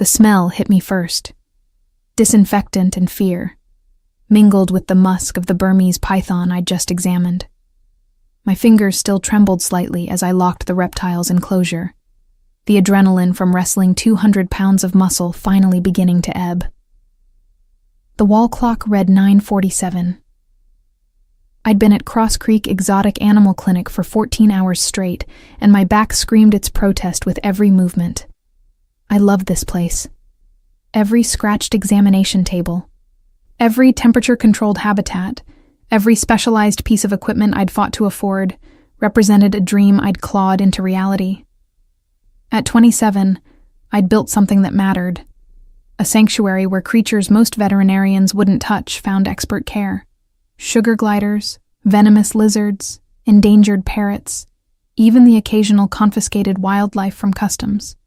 The smell hit me first. Disinfectant and fear, mingled with the musk of the Burmese python I'd just examined. My fingers still trembled slightly as I locked the reptile's enclosure, the adrenaline from wrestling 200 pounds of muscle finally beginning to ebb. The wall clock read 9:47. I'd been at Cross Creek Exotic Animal Clinic for 14 hours straight, and my back screamed its protest with every movement. I loved this place. Every scratched examination table, every temperature-controlled habitat, every specialized piece of equipment I'd fought to afford represented a dream I'd clawed into reality. At 27, I'd built something that mattered. A sanctuary where creatures most veterinarians wouldn't touch found expert care. Sugar gliders, venomous lizards, endangered parrots, even the occasional confiscated wildlife from customs.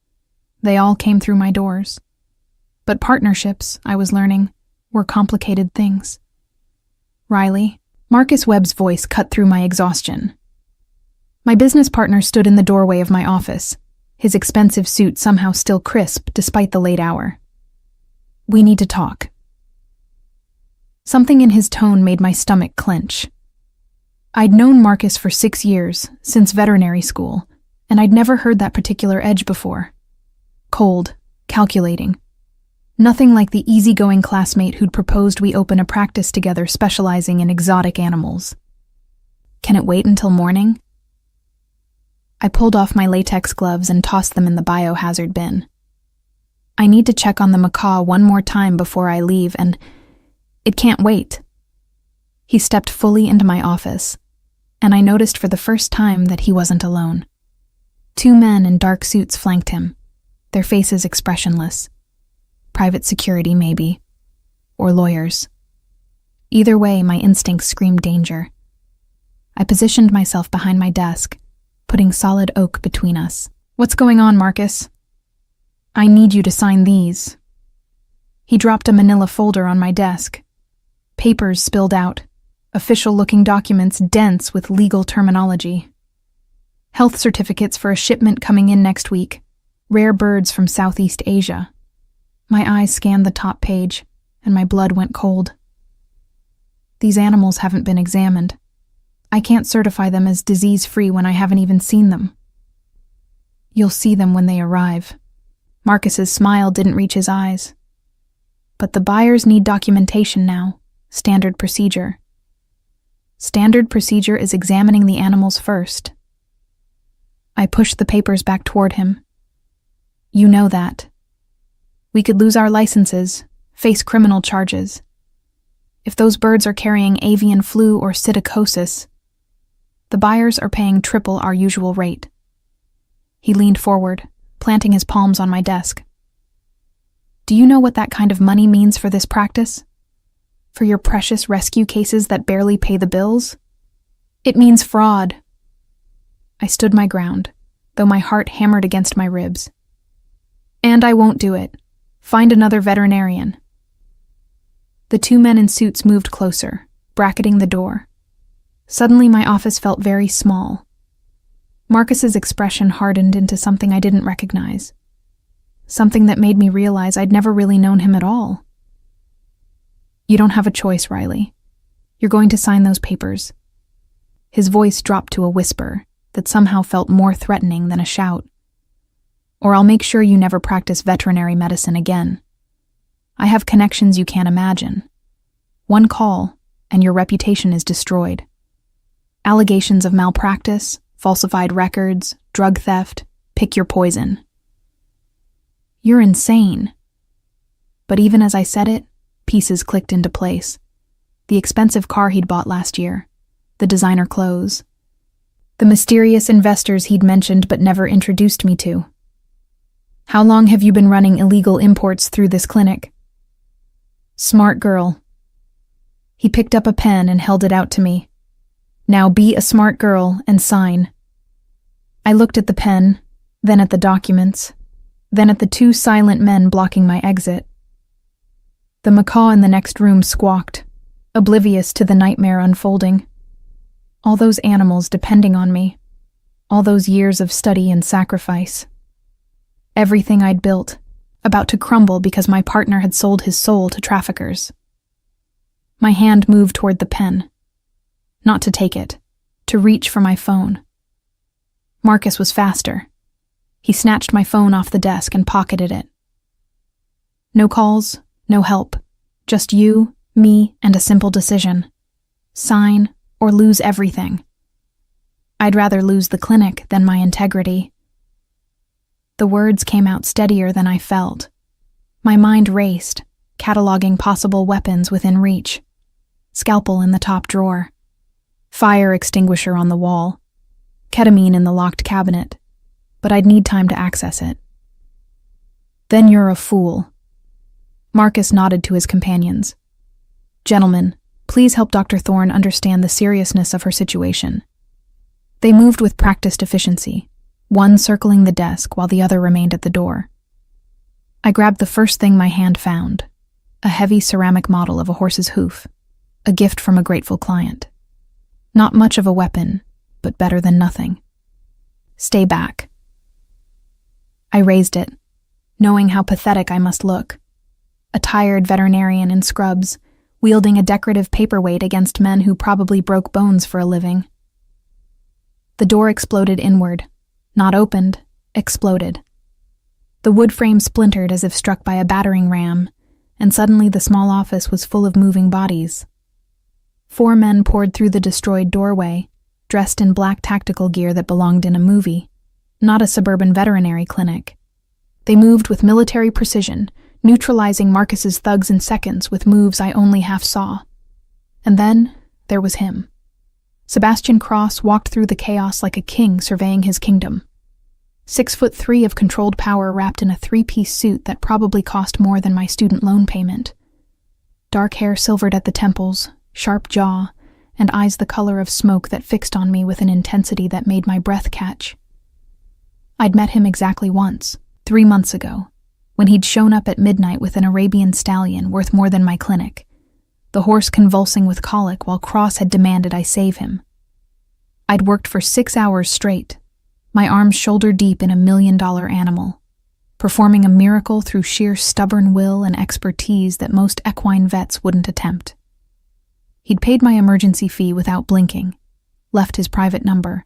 They all came through my doors. But partnerships, I was learning, were complicated things. Riley, Marcus Webb's voice cut through my exhaustion. My business partner stood in the doorway of my office, his expensive suit somehow still crisp despite the late hour. "We need to talk." Something in his tone made my stomach clench. I'd known Marcus for 6 years, since veterinary school, and I'd never heard that particular edge before. Cold, calculating. Nothing like the easygoing classmate who'd proposed we open a practice together specializing in exotic animals. "Can it wait until morning?" I pulled off my latex gloves and tossed them in the biohazard bin. "I need to check on the macaw one more time before I leave, and it can't wait." He stepped fully into my office, and I noticed for the first time that he wasn't alone. 2 men in dark suits flanked him, their faces expressionless. Private security, maybe. Or lawyers. Either way, my instincts screamed danger. I positioned myself behind my desk, putting solid oak between us. "What's going on, Marcus?" "I need you to sign these." He dropped a manila folder on my desk. Papers spilled out, official-looking documents dense with legal terminology. Health certificates for a shipment coming in next week. Rare birds from Southeast Asia. My eyes scanned the top page, and my blood went cold. These animals haven't been examined. I can't certify them as disease-free when I haven't even seen them. "You'll see them when they arrive." Marcus's smile didn't reach his eyes. "But the buyers need documentation now. Standard procedure. Standard procedure is examining the animals first." I pushed the papers back toward him. "You know that. We could lose our licenses, face criminal charges. If those birds are carrying avian flu or psittacosis, the buyers are paying triple our usual rate." He leaned forward, planting his palms on my desk. "Do you know what that kind of money means for this practice? For your precious rescue cases that barely pay the bills? It means fraud." I stood my ground, though my heart hammered against my ribs. "And I won't do it. Find another veterinarian." The 2 men in suits moved closer, bracketing the door. Suddenly my office felt very small. Marcus's expression hardened into something I didn't recognize. Something that made me realize I'd never really known him at all. "You don't have a choice, Riley. You're going to sign those papers." His voice dropped to a whisper that somehow felt more threatening than a shout. "Or I'll make sure you never practice veterinary medicine again. I have connections you can't imagine. One call, and your reputation is destroyed. Allegations of malpractice, falsified records, drug theft, pick your poison." "You're insane." But even as I said it, pieces clicked into place. The expensive car he'd bought last year, the designer clothes, the mysterious investors he'd mentioned but never introduced me to. "How long have you been running illegal imports through this clinic?" "Smart girl." He picked up a pen and held it out to me. "Now be a smart girl and sign." I looked at the pen, then at the documents, then at the 2 silent men blocking my exit. The macaw in the next room squawked, oblivious to the nightmare unfolding. All those animals depending on me, all those years of study and sacrifice. Everything I'd built, about to crumble because my partner had sold his soul to traffickers. My hand moved toward the pen. Not to take it, to reach for my phone. Marcus was faster. He snatched my phone off the desk and pocketed it. No calls, no help. Just you, me, and a simple decision. Sign or lose everything. I'd rather lose the clinic than my integrity. The words came out steadier than I felt. My mind raced, cataloging possible weapons within reach. Scalpel in the top drawer. Fire extinguisher on the wall. Ketamine in the locked cabinet. But I'd need time to access it. Then you're a fool. Marcus nodded to his companions. Gentlemen, please help Dr. Thorne understand the seriousness of her situation. They moved with practiced efficiency, one circling the desk while the other remained at the door. I grabbed the first thing my hand found, a heavy ceramic model of a horse's hoof, a gift from a grateful client. Not much of a weapon, but better than nothing. Stay back. I raised it, knowing how pathetic I must look. A tired veterinarian in scrubs, wielding a decorative paperweight against men who probably broke bones for a living. The door exploded inward. Not opened, exploded. The wood frame splintered as if struck by a battering ram, and suddenly the small office was full of moving bodies. 4 men poured through the destroyed doorway, dressed in black tactical gear that belonged in a movie, not a suburban veterinary clinic. They moved with military precision, neutralizing Marcus's thugs in seconds with moves I only half saw. And then there was him. Sebastian Cross walked through the chaos like a king surveying his kingdom. 6'3" of controlled power wrapped in a 3-piece suit that probably cost more than my student loan payment. Dark hair silvered at the temples, sharp jaw, and eyes the color of smoke that fixed on me with an intensity that made my breath catch. I'd met him exactly once, 3 months ago, when he'd shown up at midnight with an Arabian stallion worth more than my clinic, the horse convulsing with colic while Cross had demanded I save him. I'd worked for 6 hours straight, my arms shoulder deep in $1 million animal, performing a miracle through sheer stubborn will and expertise that most equine vets wouldn't attempt. He'd paid my emergency fee without blinking, left his private number,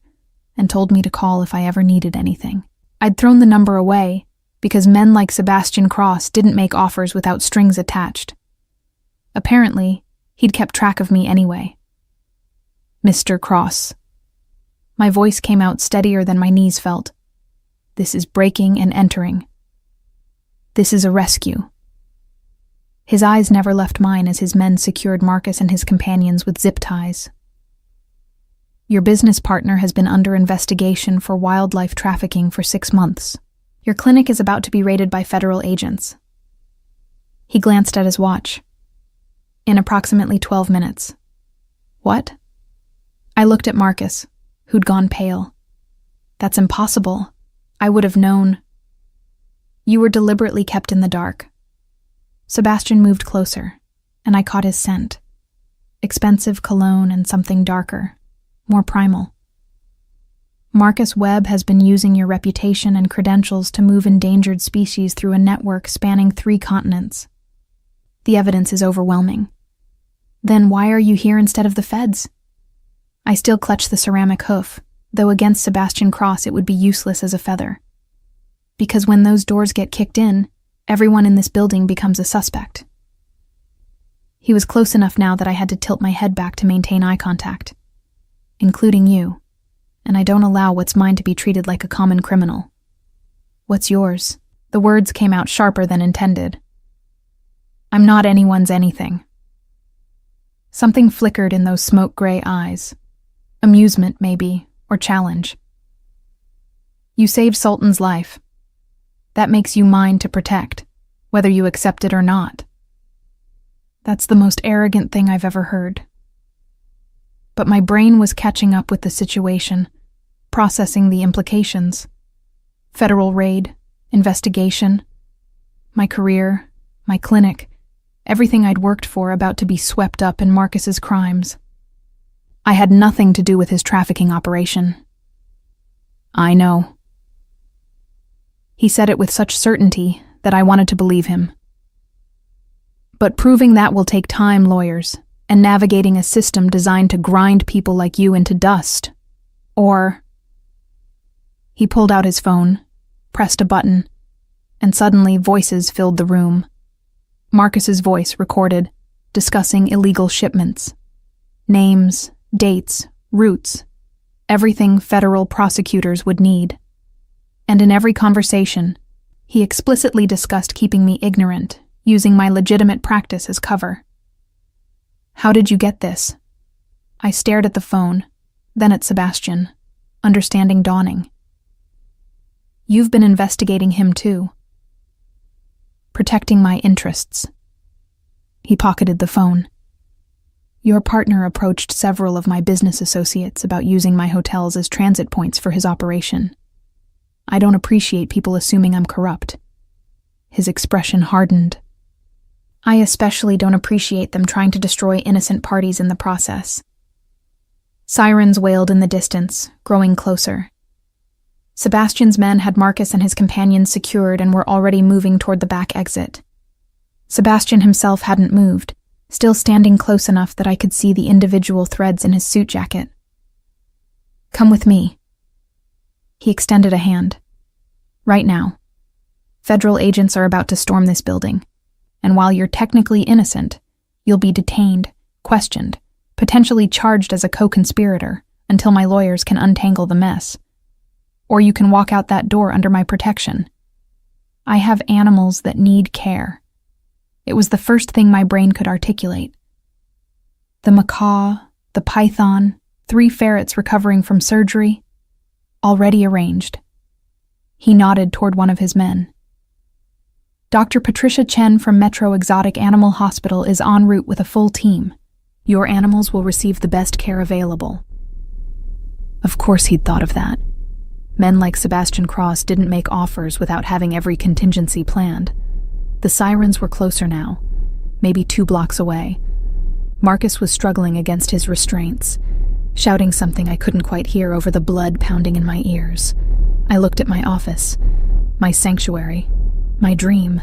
and told me to call if I ever needed anything. I'd thrown the number away because men like Sebastian Cross didn't make offers without strings attached. Apparently, he'd kept track of me anyway. Mr. Cross. My voice came out steadier than my knees felt. This is breaking and entering. This is a rescue. His eyes never left mine as his men secured Marcus and his companions with zip ties. Your business partner has been under investigation for wildlife trafficking for 6 months. Your clinic is about to be raided by federal agents. He glanced at his watch. In approximately 12 minutes. What? I looked at Marcus, who'd gone pale. That's impossible. I would have known. You were deliberately kept in the dark. Sebastian moved closer, and I caught his scent. Expensive cologne and something darker, more primal. Marcus Webb has been using your reputation and credentials to move endangered species through a network spanning 3 continents. The evidence is overwhelming. Then why are you here instead of the feds? I still clutch the ceramic hoof, though against Sebastian Cross it would be useless as a feather. Because when those doors get kicked in, everyone in this building becomes a suspect. He was close enough now that I had to tilt my head back to maintain eye contact, including you, and I don't allow what's mine to be treated like a common criminal. What's yours? The words came out sharper than intended. I'm not anyone's anything. Something flickered in those smoke-gray eyes. Amusement, maybe, or challenge. You saved Sultan's life. That makes you mine to protect, whether you accept it or not. That's the most arrogant thing I've ever heard. But my brain was catching up with the situation, processing the implications. Federal raid, investigation, my career, my clinic, everything I'd worked for about to be swept up in Marcus's crimes. I had nothing to do with his trafficking operation. I know. He said it with such certainty that I wanted to believe him. But proving that will take time, lawyers, and navigating a system designed to grind people like you into dust. Or... He pulled out his phone, pressed a button, and suddenly voices filled the room. Marcus's voice recorded, discussing illegal shipments. Names, dates, routes, everything federal prosecutors would need. And in every conversation, he explicitly discussed keeping me ignorant, using my legitimate practice as cover. How did you get this? I stared at the phone, then at Sebastian, understanding dawning. You've been investigating him too. Protecting my interests. He pocketed the phone. Your partner approached several of my business associates about using my hotels as transit points for his operation. I don't appreciate people assuming I'm corrupt. His expression hardened. I especially don't appreciate them trying to destroy innocent parties in the process. Sirens wailed in the distance, growing closer. Sebastian's men had Marcus and his companions secured and were already moving toward the back exit. Sebastian himself hadn't moved, still standing close enough that I could see the individual threads in his suit jacket. Come with me. He extended a hand. Right now. Federal agents are about to storm this building, and while you're technically innocent, you'll be detained, questioned, potentially charged as a co-conspirator until my lawyers can untangle the mess. Or you can walk out that door under my protection. I have animals that need care. It was the first thing my brain could articulate. The macaw, the python, 3 ferrets recovering from surgery, already arranged. He nodded toward one of his men. Dr. Patricia Chen from Metro Exotic Animal Hospital is en route with a full team. Your animals will receive the best care available. Of course he'd thought of that. Men like Sebastian Cross didn't make offers without having every contingency planned. The sirens were closer now, maybe 2 blocks away. Marcus was struggling against his restraints, shouting something I couldn't quite hear over the blood pounding in my ears. I looked at my office, my sanctuary, my dream.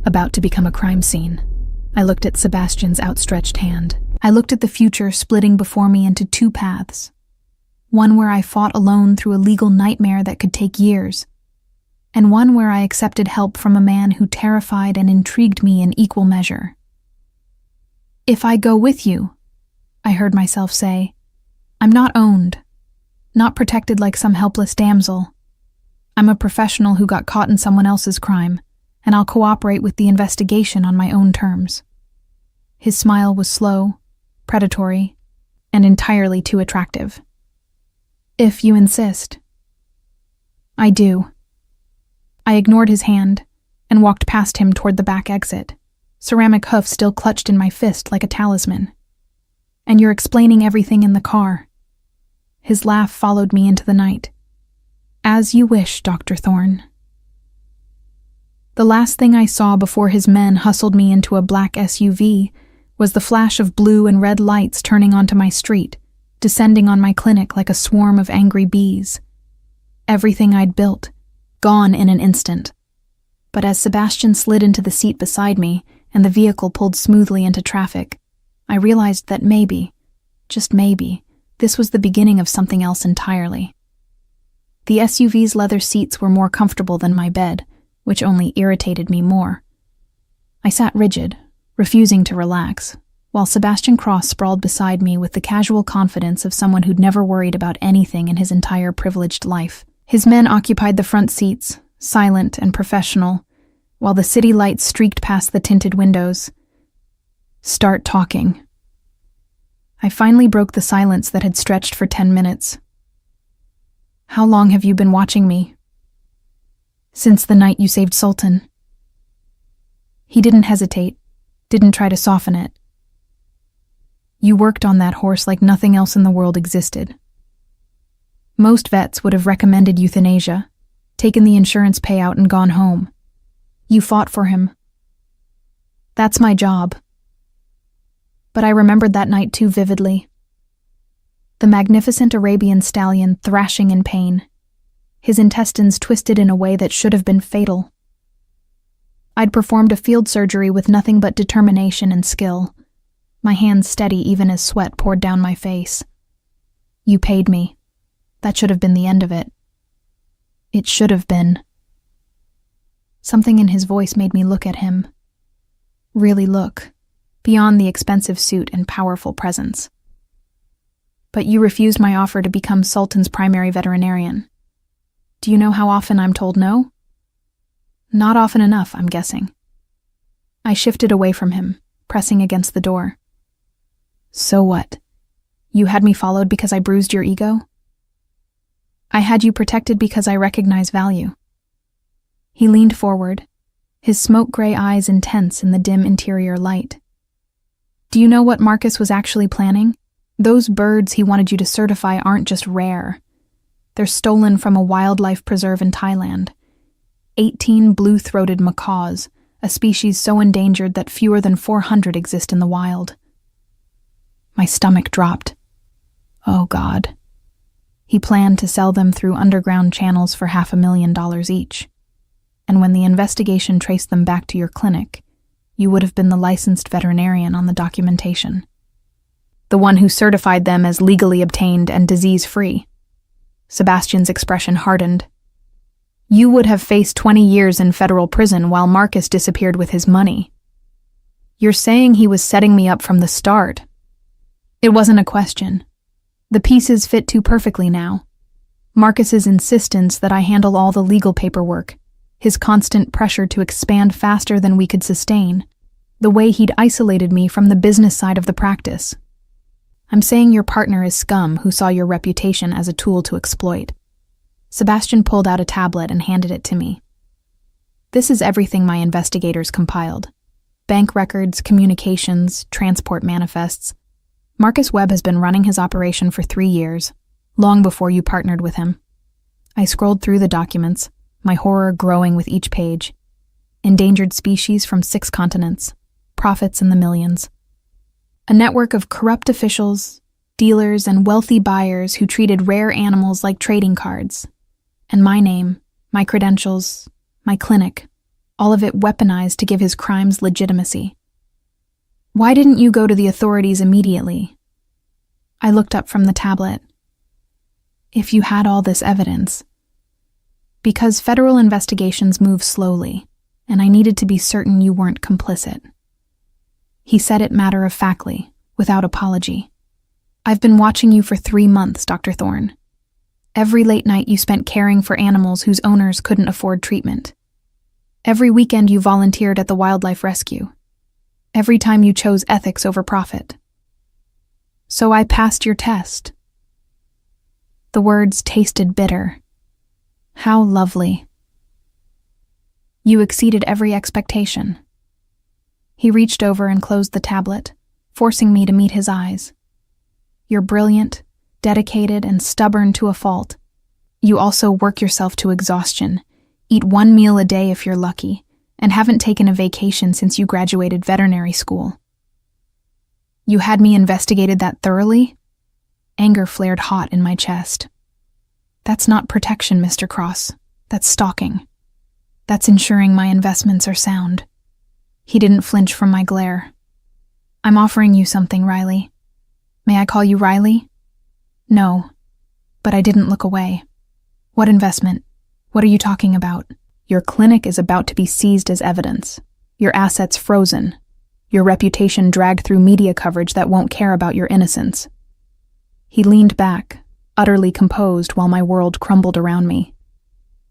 About to become a crime scene. I looked at Sebastian's outstretched hand. I looked at the future splitting before me into 2 paths. One where I fought alone through a legal nightmare that could take years, and one where I accepted help from a man who terrified and intrigued me in equal measure. If I go with you, I heard myself say, I'm not owned, not protected like some helpless damsel. I'm a professional who got caught in someone else's crime, and I'll cooperate with the investigation on my own terms. His smile was slow, predatory, and entirely too attractive. If you insist. I do. I ignored his hand and walked past him toward the back exit, ceramic hoof still clutched in my fist like a talisman. And you're explaining everything in the car. His laugh followed me into the night. As you wish, Dr. Thorne. The last thing I saw before his men hustled me into a black SUV was the flash of blue and red lights turning onto my street, descending on my clinic like a swarm of angry bees. Everything I'd built, gone in an instant. But as Sebastian slid into the seat beside me and the vehicle pulled smoothly into traffic, I realized that maybe, just maybe, this was the beginning of something else entirely. The SUV's leather seats were more comfortable than my bed, which only irritated me more. I sat rigid, refusing to relax, while Sebastian Cross sprawled beside me with the casual confidence of someone who'd never worried about anything in his entire privileged life. His men occupied the front seats, silent and professional, while the city lights streaked past the tinted windows. Start talking. I finally broke the silence that had stretched for 10 minutes. How long have you been watching me? Since the night you saved Sultan. He didn't hesitate, didn't try to soften it. You worked on that horse like nothing else in the world existed. Most vets would have recommended euthanasia, taken the insurance payout and gone home. You fought for him. That's my job. But I remembered that night too vividly. The magnificent Arabian stallion thrashing in pain, his intestines twisted in a way that should have been fatal. I'd performed a field surgery with nothing but determination and skill, my hands steady even as sweat poured down my face. You paid me. That should have been the end of it. It should have been. Something in his voice made me look at him. Really look, beyond the expensive suit and powerful presence. But you refused my offer to become Sultan's primary veterinarian. Do you know how often I'm told no? Not often enough, I'm guessing. I shifted away from him, pressing against the door. So what? You had me followed because I bruised your ego? I had you protected because I recognize value. He leaned forward, his smoke-gray eyes intense in the dim interior light. Do you know what Marcus was actually planning? Those birds he wanted you to certify aren't just rare. They're stolen from a wildlife preserve in Thailand. 18 blue-throated macaws, a species so endangered that fewer than 400 exist in the wild. My stomach dropped. Oh, God. He planned to sell them through underground channels for $500,000 each. And when the investigation traced them back to your clinic, you would have been the licensed veterinarian on the documentation. The one who certified them as legally obtained and disease-free. Sebastian's expression hardened. You would have faced 20 years in federal prison while Marcus disappeared with his money. You're saying he was setting me up from the start. It wasn't a question. The pieces fit too perfectly now. Marcus's insistence that I handle all the legal paperwork, his constant pressure to expand faster than we could sustain, the way he'd isolated me from the business side of the practice. I'm saying your partner is scum who saw your reputation as a tool to exploit. Sebastian pulled out a tablet and handed it to me. This is everything my investigators compiled. Bank records, communications, transport manifests. Marcus Webb has been running his operation for 3 years, long before you partnered with him. I scrolled through the documents, my horror growing with each page. Endangered species from 6 continents, profits in the millions. A network of corrupt officials, dealers, and wealthy buyers who treated rare animals like trading cards. And my name, my credentials, my clinic, all of it weaponized to give his crimes legitimacy. Why didn't you go to the authorities immediately? I looked up from the tablet. If you had all this evidence. Because federal investigations move slowly, and I needed to be certain you weren't complicit. He said it matter-of-factly, without apology. I've been watching you for 3 months, Dr. Thorne. Every late night you spent caring for animals whose owners couldn't afford treatment. Every weekend you volunteered at the wildlife rescue. Every time you chose ethics over profit. So I passed your test. The words tasted bitter. How lovely. You exceeded every expectation. He reached over and closed the tablet, forcing me to meet his eyes. You're brilliant, dedicated, and stubborn to a fault. You also work yourself to exhaustion, eat 1 meal a day if you're lucky, and haven't taken a vacation since you graduated veterinary school. You had me investigated that thoroughly? Anger flared hot in my chest. That's not protection, Mr. Cross. That's stalking. That's ensuring my investments are sound. He didn't flinch from my glare. I'm offering you something, Riley. May I call you Riley? No, but I didn't look away. What investment? What are you talking about? Your clinic is about to be seized as evidence. Your assets frozen. Your reputation dragged through media coverage that won't care about your innocence. He leaned back, utterly composed while my world crumbled around me.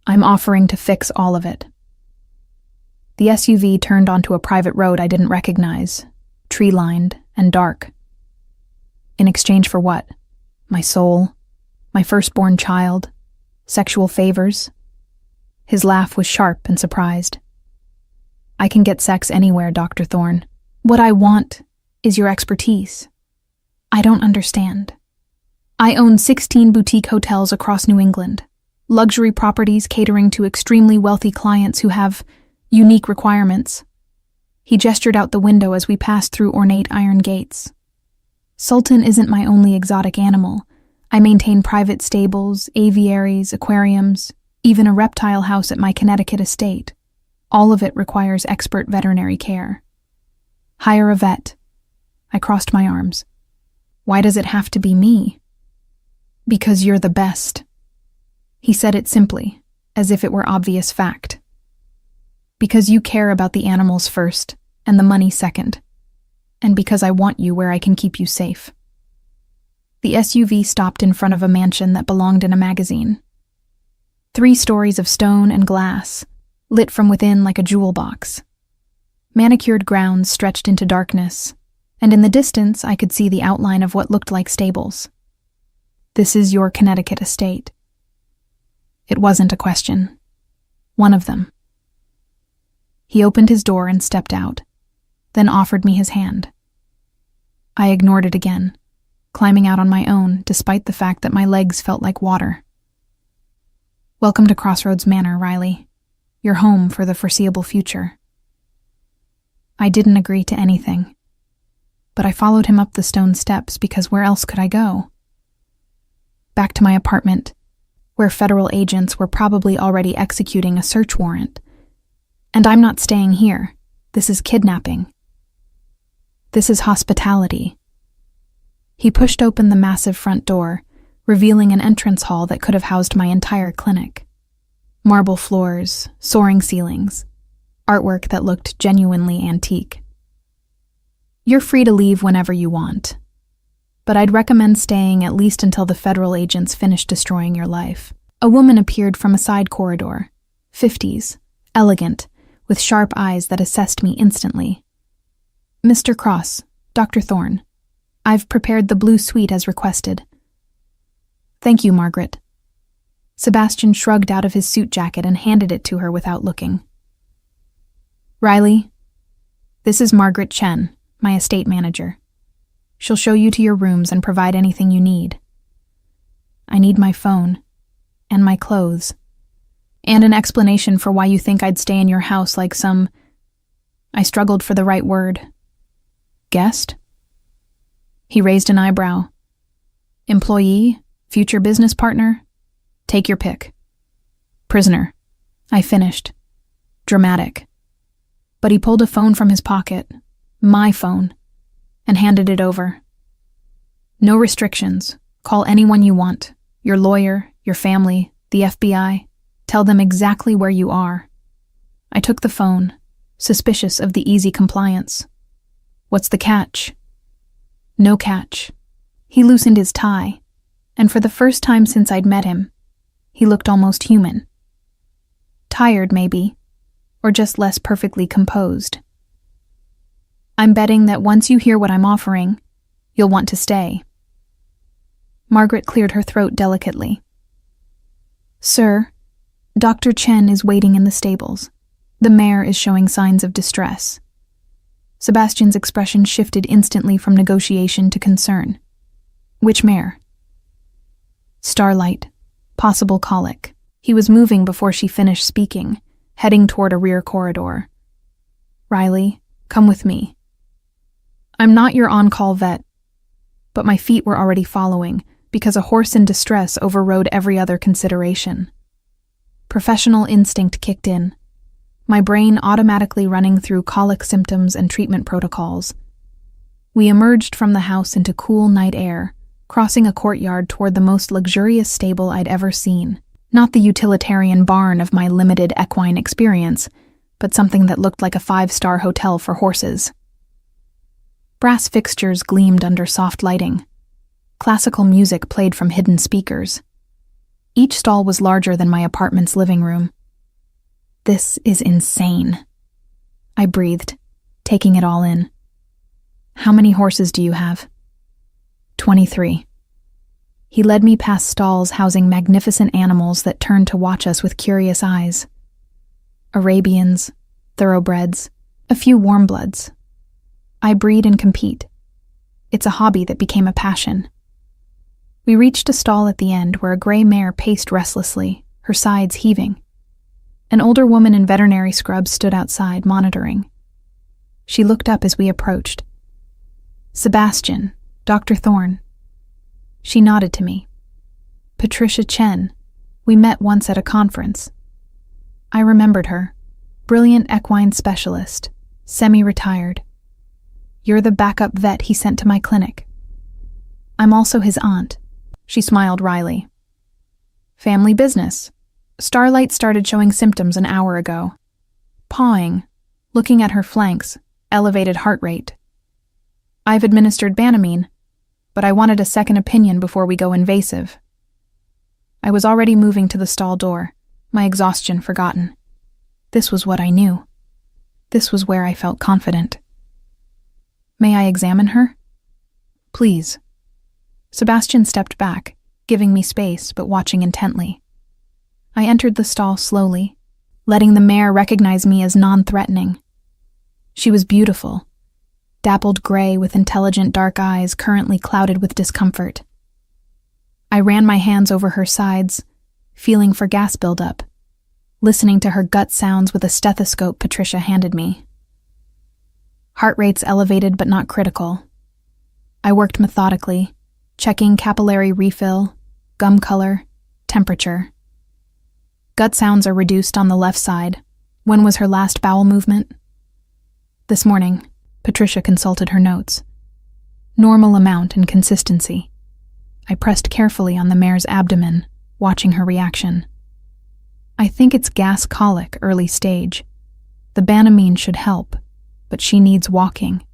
I'm offering to fix all of it. The SUV turned onto a private road I didn't recognize, tree-lined and dark. In exchange for what? My soul? My firstborn child? Sexual favors? His laugh was sharp and surprised. I can get sex anywhere, Dr. Thorne. What I want is your expertise. I don't understand. I own 16 boutique hotels across New England, luxury properties catering to extremely wealthy clients who have unique requirements. He gestured out the window as we passed through ornate iron gates. Sultan isn't my only exotic animal. I maintain private stables, aviaries, aquariums, even a reptile house at my Connecticut estate. All of it requires expert veterinary care. Hire a vet. I crossed my arms. Why does it have to be me? Because you're the best. He said it simply, as if it were obvious fact. Because you care about the animals first, and the money second. And because I want you where I can keep you safe. The SUV stopped in front of a mansion that belonged in a magazine. 3 stories of stone and glass, lit from within like a jewel box. Manicured grounds stretched into darkness, and in the distance I could see the outline of what looked like stables. This is your Connecticut estate. It wasn't a question. One of them. He opened his door and stepped out, then offered me his hand. I ignored it again, climbing out on my own despite the fact that my legs felt like water. Welcome to Crossroads Manor, Riley. Your home for the foreseeable future. I didn't agree to anything, but I followed him up the stone steps because where else could I go? Back to my apartment, where federal agents were probably already executing a search warrant. And I'm not staying here. This is kidnapping. This is hospitality. He pushed open the massive front door, revealing an entrance hall that could have housed my entire clinic. Marble floors, soaring ceilings, artwork that looked genuinely antique. You're free to leave whenever you want, but I'd recommend staying at least until the federal agents finish destroying your life. A woman appeared from a side corridor, 50s, elegant, with sharp eyes that assessed me instantly. Mr. Cross, Dr. Thorne, I've prepared the blue suite as requested. Thank you, Margaret. Sebastian shrugged out of his suit jacket and handed it to her without looking. Riley, this is Margaret Chen, my estate manager. She'll show you to your rooms and provide anything you need. I need my phone, and my clothes, and an explanation for why you think I'd stay in your house like some... I struggled for the right word. Guest? He raised an eyebrow. Employee? Future business partner? Take your pick. Prisoner. I finished. Dramatic. But he pulled a phone from his pocket, my phone, and handed it over. No restrictions. Call anyone you want. Your lawyer, your family, the FBI. Tell them exactly where you are. I took the phone, suspicious of the easy compliance. What's the catch? No catch. He loosened his tie, and for the first time since I'd met him, he looked almost human. Tired, maybe, or just less perfectly composed. I'm betting that once you hear what I'm offering, you'll want to stay. Margaret cleared her throat delicately. Sir, Dr. Chen is waiting in the stables. The mare is showing signs of distress. Sebastian's expression shifted instantly from negotiation to concern. Which mare? Starlight. Possible colic. He was moving before she finished speaking, heading toward a rear corridor. Riley, come with me. I'm not your on-call vet, but my feet were already following because a horse in distress overrode every other consideration. Professional instinct kicked in, my brain automatically running through colic symptoms and treatment protocols. We emerged from the house into cool night air, crossing a courtyard toward the most luxurious stable I'd ever seen. Not the utilitarian barn of my limited equine experience, but something that looked like a 5-star hotel for horses. Brass fixtures gleamed under soft lighting. Classical music played from hidden speakers. Each stall was larger than my apartment's living room. This is insane. I breathed, taking it all in. How many horses do you have? 23. He led me past stalls housing magnificent animals that turned to watch us with curious eyes. Arabians, thoroughbreds, a few warm bloods. I breed and compete. It's a hobby that became a passion. We reached a stall at the end where a gray mare paced restlessly, her sides heaving. An older woman in veterinary scrubs stood outside, monitoring. She looked up as we approached. Sebastian, Dr. Thorne. She nodded to me. Patricia Chen. We met once at a conference. I remembered her. Brilliant equine specialist, semi-retired. You're the backup vet he sent to my clinic. I'm also his aunt. She smiled wryly. Family business. Starlight started showing symptoms an hour ago. Pawing, looking at her flanks, elevated heart rate. I've administered Banamine, but I wanted a second opinion before we go invasive. I was already moving to the stall door, my exhaustion forgotten. This was what I knew. This was where I felt confident. May I examine her? Please. Sebastian stepped back, giving me space but watching intently. I entered the stall slowly, letting the mare recognize me as non-threatening. She was beautiful, dappled gray with intelligent dark eyes currently clouded with discomfort. I ran my hands over her sides, feeling for gas buildup, listening to her gut sounds with a stethoscope Patricia handed me. Heart rates elevated but not critical. I worked methodically, checking capillary refill, gum color, temperature. Gut sounds are reduced on the left side. When was her last bowel movement? This morning, Patricia consulted her notes. Normal amount and consistency. I pressed carefully on the mare's abdomen, watching her reaction. I think it's gas colic early stage. The Banamine should help, but she needs walking.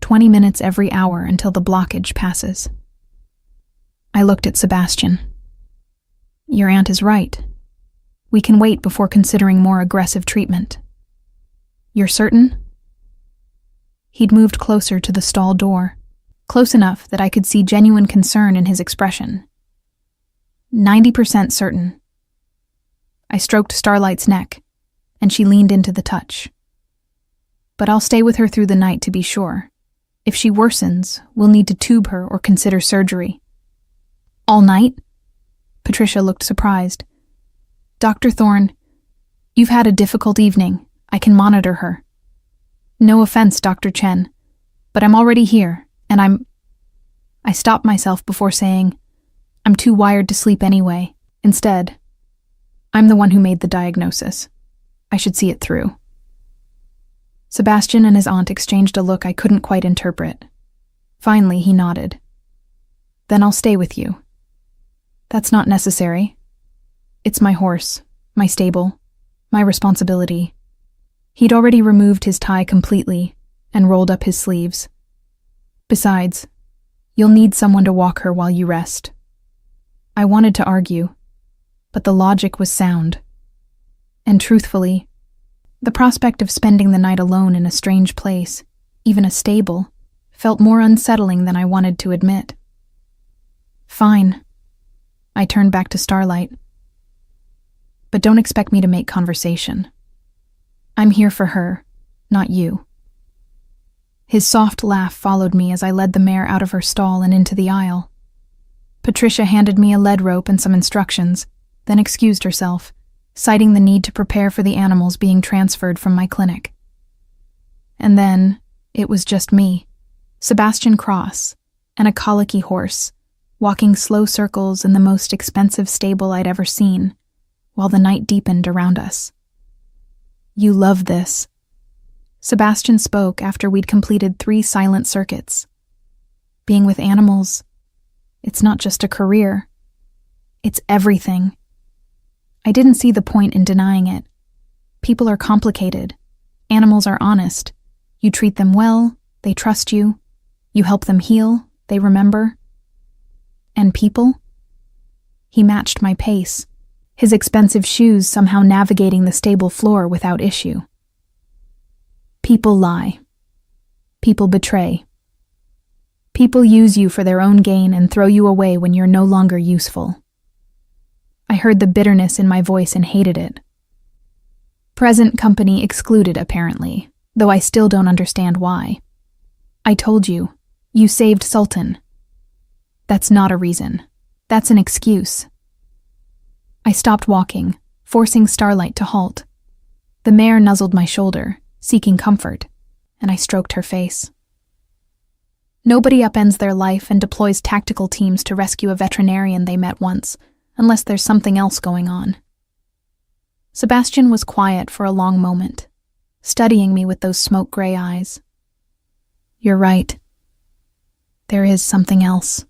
20 minutes every hour until the blockage passes. I looked at Sebastian. Your aunt is right. We can wait before considering more aggressive treatment. You're certain? He'd moved closer to the stall door, close enough that I could see genuine concern in his expression. 90% certain. I stroked Starlight's neck, and she leaned into the touch. But I'll stay with her through the night to be sure. If she worsens, we'll need to tube her or consider surgery. All night? Patricia looked surprised. Dr. Thorne, you've had a difficult evening. I can monitor her. No offense, Dr. Chen, but I'm already here, and I stopped myself before saying, I'm too wired to sleep anyway. Instead, I'm the one who made the diagnosis. I should see it through. Sebastian and his aunt exchanged a look I couldn't quite interpret. Finally, he nodded. Then I'll stay with you. That's not necessary. It's my horse, my stable, my responsibility. He'd already removed his tie completely and rolled up his sleeves. Besides, you'll need someone to walk her while you rest. I wanted to argue, but the logic was sound. And truthfully, the prospect of spending the night alone in a strange place, even a stable, felt more unsettling than I wanted to admit. Fine. I turned back to Starlight. But don't expect me to make conversation. I'm here for her, not you. His soft laugh followed me as I led the mare out of her stall and into the aisle. Patricia handed me a lead rope and some instructions, then excused herself, citing the need to prepare for the animals being transferred from my clinic. And then, it was just me, Sebastian Cross, and a colicky horse, walking slow circles in the most expensive stable I'd ever seen, while the night deepened around us. You love this. Sebastian spoke after we'd completed 3 silent circuits. Being with animals, it's not just a career. It's everything. I didn't see the point in denying it. People are complicated. Animals are honest. You treat them well, they trust you. You help them heal, they remember. And people? He matched my pace, his expensive shoes somehow navigating the stable floor without issue. People lie. People betray. People use you for their own gain and throw you away when you're no longer useful. I heard the bitterness in my voice and hated it. Present company excluded, apparently, though I still don't understand why. I told you, you saved Sultan. That's not a reason. That's an excuse. I stopped walking, forcing Starlight to halt. The mare nuzzled my shoulder, seeking comfort, and I stroked her face. Nobody upends their life and deploys tactical teams to rescue a veterinarian they met once, unless there's something else going on. Sebastian was quiet for a long moment, studying me with those smoke-gray eyes. You're right. There is something else.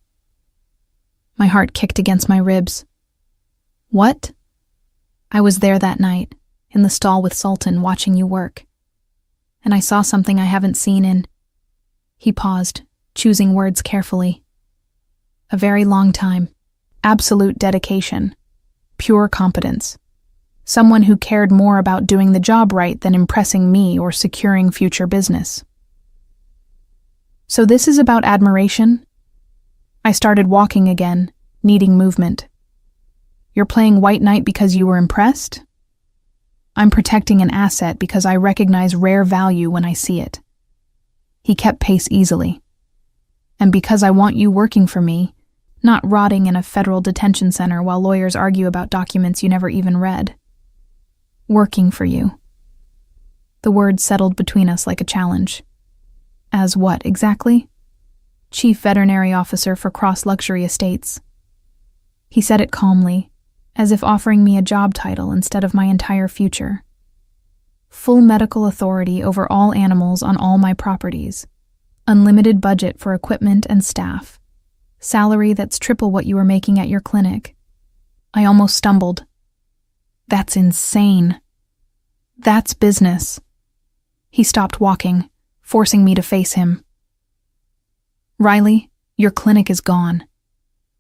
My heart kicked against my ribs. What? I was there that night, in the stall with Sultan, watching you work. And I saw something I haven't seen in... He paused, choosing words carefully. A very long time. Absolute dedication. Pure competence. Someone who cared more about doing the job right than impressing me or securing future business. So this is about admiration? I started walking again, needing movement. You're playing white knight because you were impressed? I'm protecting an asset because I recognize rare value when I see it. He kept pace easily. And because I want you working for me, not rotting in a federal detention center while lawyers argue about documents you never even read. Working for you. The words settled between us like a challenge. As what, exactly? Chief Veterinary Officer for Cross Luxury Estates. He said it calmly, as if offering me a job title instead of my entire future. Full medical authority over all animals on all my properties. Unlimited budget for equipment and staff. Salary that's triple what you were making at your clinic. I almost stumbled. That's insane. That's business. He stopped walking, forcing me to face him. Riley, your clinic is gone.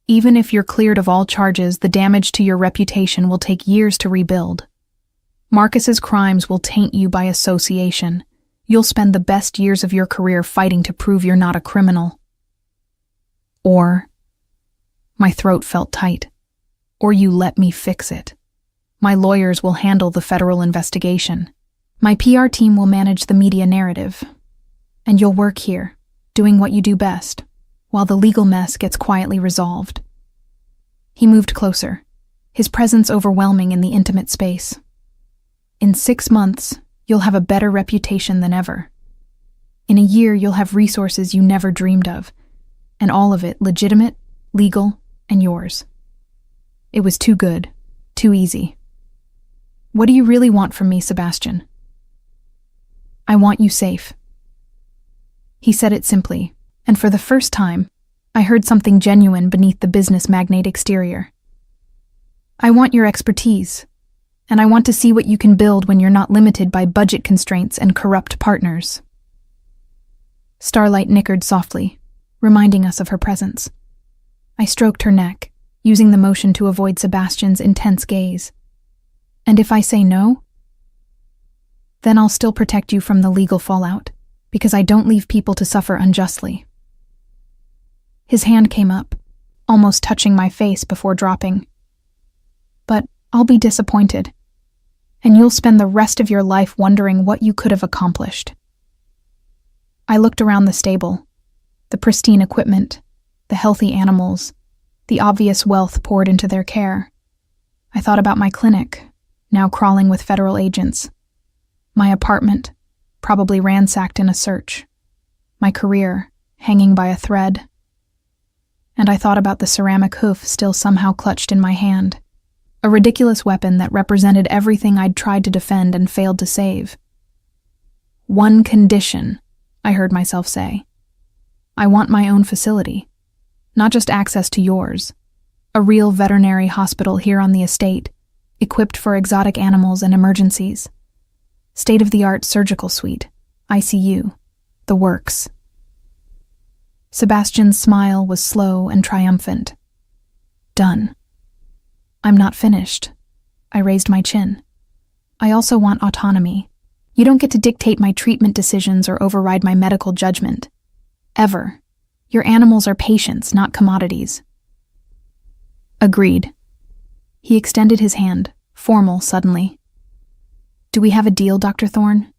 Even if you're cleared of all charges, the damage to your reputation will take years to rebuild. Marcus's crimes will taint you by association. You'll spend the best years of your career fighting to prove you're not a criminal. Or, my throat felt tight, or you let me fix it. My lawyers will handle the federal investigation. My PR team will manage the media narrative. And you'll work here, doing what you do best, while the legal mess gets quietly resolved. He moved closer, his presence overwhelming in the intimate space. In 6 months, you'll have a better reputation than ever. In a year, you'll have resources you never dreamed of, and all of it legitimate, legal, and yours. It was too good, too easy. What do you really want from me, Sebastian? I want you safe. He said it simply, and for the first time, I heard something genuine beneath the business magnate exterior. I want your expertise, and I want to see what you can build when you're not limited by budget constraints and corrupt partners. Starlight nickered softly, reminding us of her presence. I stroked her neck, using the motion to avoid Sebastian's intense gaze. And if I say no? Then I'll still protect you from the legal fallout, because I don't leave people to suffer unjustly. His hand came up, almost touching my face before dropping. But I'll be disappointed, and you'll spend the rest of your life wondering what you could have accomplished. I looked around the stable, the pristine equipment, the healthy animals, the obvious wealth poured into their care. I thought about my clinic, now crawling with federal agents, my apartment, probably ransacked in a search, my career, hanging by a thread. And I thought about the ceramic hoof still somehow clutched in my hand, a ridiculous weapon that represented everything I'd tried to defend and failed to save. One condition, I heard myself say. I want my own facility, not just access to yours, a real veterinary hospital here on the estate, equipped for exotic animals and emergencies. State-of-the-art surgical suite, ICU, the works. Sebastian's smile was slow and triumphant. Done. I'm not finished. I raised my chin. I also want autonomy. You don't get to dictate my treatment decisions or override my medical judgment. Ever. Your animals are patients, not commodities. Agreed. He extended his hand, formal suddenly. Do we have a deal, Dr. Thorne?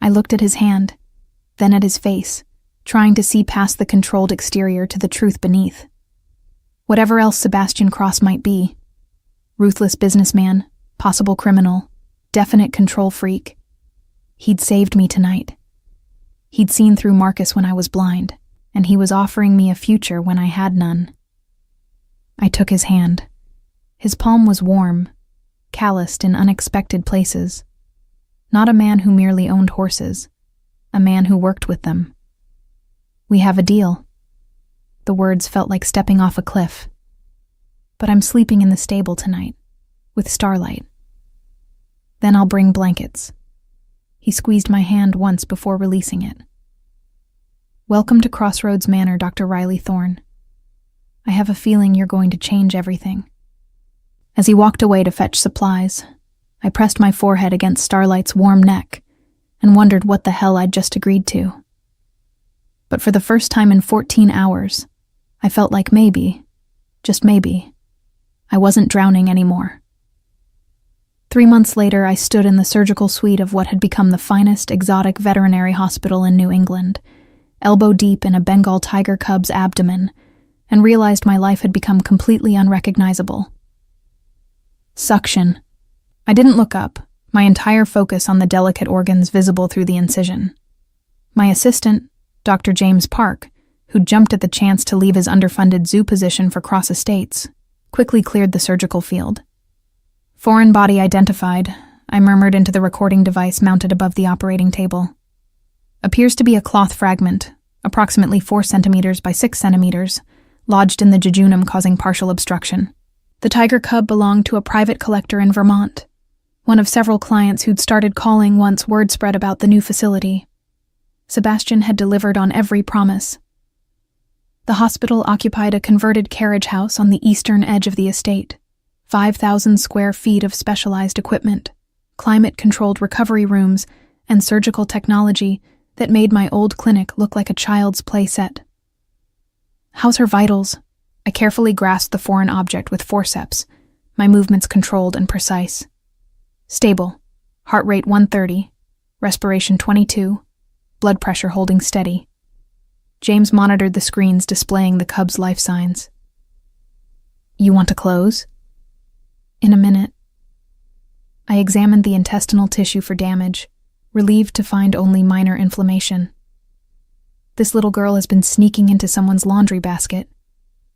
I looked at his hand, then at his face, trying to see past the controlled exterior to the truth beneath. Whatever else Sebastian Cross might be, ruthless businessman, possible criminal, definite control freak, he'd saved me tonight. He'd seen through Marcus when I was blind, and he was offering me a future when I had none. I took his hand. His palm was warm, calloused in unexpected places. Not a man who merely owned horses, a man who worked with them. We have a deal. The words felt like stepping off a cliff. But I'm sleeping in the stable tonight, with starlight. Then I'll bring blankets. He squeezed my hand once before releasing it. Welcome to Crossroads Manor, Dr. Riley Thorne. I have a feeling you're going to change everything. As he walked away to fetch supplies, I pressed my forehead against Starlight's warm neck and wondered what the hell I'd just agreed to. But for the first time in 14 hours, I felt like maybe, just maybe, I wasn't drowning anymore. 3 months later, I stood in the surgical suite of what had become the finest exotic veterinary hospital in New England, elbow deep in a Bengal tiger cub's abdomen, and realized my life had become completely unrecognizable. Suction. I didn't look up, my entire focus on the delicate organs visible through the incision. My assistant, Dr. James Park, who jumped at the chance to leave his underfunded zoo position for Cross Estates, quickly cleared the surgical field. Foreign body identified, I murmured into the recording device mounted above the operating table. Appears to be a cloth fragment, approximately 4 centimeters by 6 centimeters, lodged in the jejunum causing partial obstruction. The tiger cub belonged to a private collector in Vermont, one of several clients who'd started calling once word spread about the new facility. Sebastian had delivered on every promise. The hospital occupied a converted carriage house on the eastern edge of the estate, 5,000 square feet of specialized equipment, climate-controlled recovery rooms, and surgical technology that made my old clinic look like a child's play set. How's her vitals? I carefully grasped the foreign object with forceps, my movements controlled and precise. Stable, heart rate 130, respiration 22, blood pressure holding steady. James monitored the screens displaying the cub's life signs. You want to close? In a minute. I examined the intestinal tissue for damage, relieved to find only minor inflammation. This little girl has been sneaking into someone's laundry basket,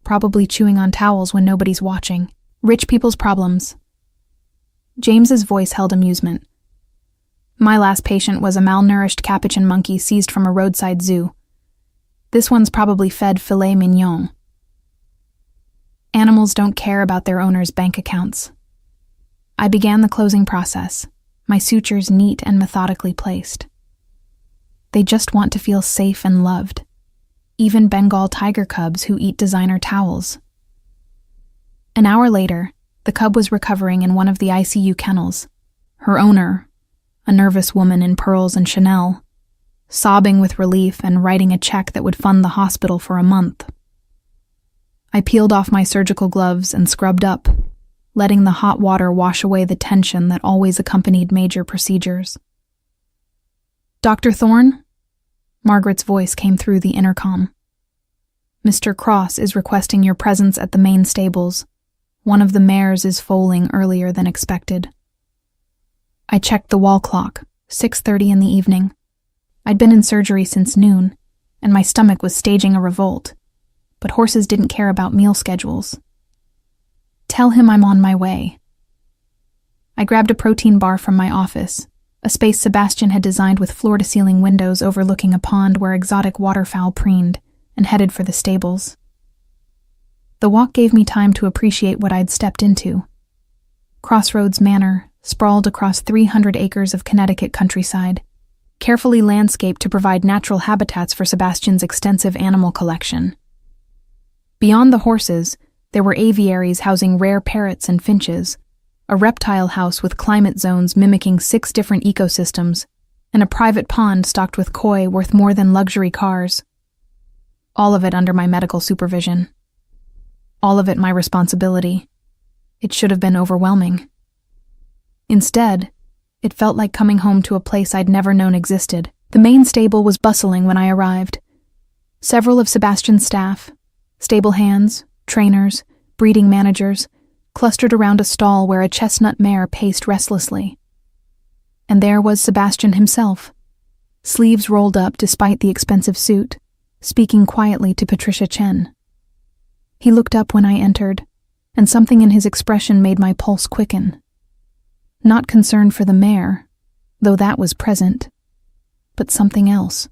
probably chewing on towels when nobody's watching. Rich people's problems. James's voice held amusement. My last patient was a malnourished capuchin monkey seized from a roadside zoo. This one's probably fed filet mignon. Animals don't care about their owners' bank accounts. I began the closing process, my sutures neat and methodically placed. They just want to feel safe and loved. Even Bengal tiger cubs who eat designer towels. An hour later, the cub was recovering in one of the ICU kennels. Her owner, a nervous woman in pearls and Chanel, sobbing with relief and writing a check that would fund the hospital for a month. I peeled off my surgical gloves and scrubbed up, letting the hot water wash away the tension that always accompanied major procedures. Dr. Thorne? Margaret's voice came through the intercom. Mr. Cross is requesting your presence at the main stables. One of the mares is foaling earlier than expected. I checked the wall clock, 6:30 in the evening. I'd been in surgery since noon, and my stomach was staging a revolt, but horses didn't care about meal schedules. Tell him I'm on my way. I grabbed a protein bar from my office, a space Sebastian had designed with floor-to-ceiling windows overlooking a pond where exotic waterfowl preened, and headed for the stables. The walk gave me time to appreciate what I'd stepped into. Crossroads Manor sprawled across 300 acres of Connecticut countryside, carefully landscaped to provide natural habitats for Sebastian's extensive animal collection. Beyond the horses, there were aviaries housing rare parrots and finches, a reptile house with climate zones mimicking 6 different ecosystems, and a private pond stocked with koi worth more than luxury cars. All of it under my medical supervision. All of it my responsibility. It should have been overwhelming. Instead, it felt like coming home to a place I'd never known existed. The main stable was bustling when I arrived. Several of Sebastian's staff, stable hands, trainers, breeding managers, clustered around a stall where a chestnut mare paced restlessly. And there was Sebastian himself, sleeves rolled up despite the expensive suit, speaking quietly to Patricia Chen. He looked up when I entered, and something in his expression made my pulse quicken. Not concern for the mare, though that was present, but something else.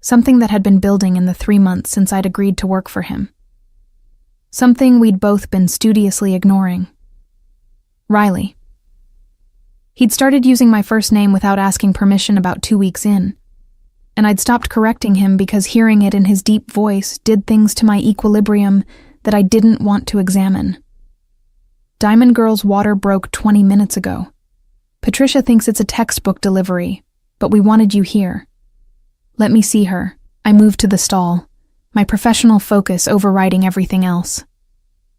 Something that had been building in the 3 months since I'd agreed to work for him. Something we'd both been studiously ignoring. Riley. He'd started using my first name without asking permission about 2 weeks in, and I'd stopped correcting him because hearing it in his deep voice did things to my equilibrium that I didn't want to examine. Diamond Girl's water broke 20 minutes ago. Patricia thinks it's a textbook delivery, but we wanted you here. Let me see her. I moved to the stall, my professional focus overriding everything else.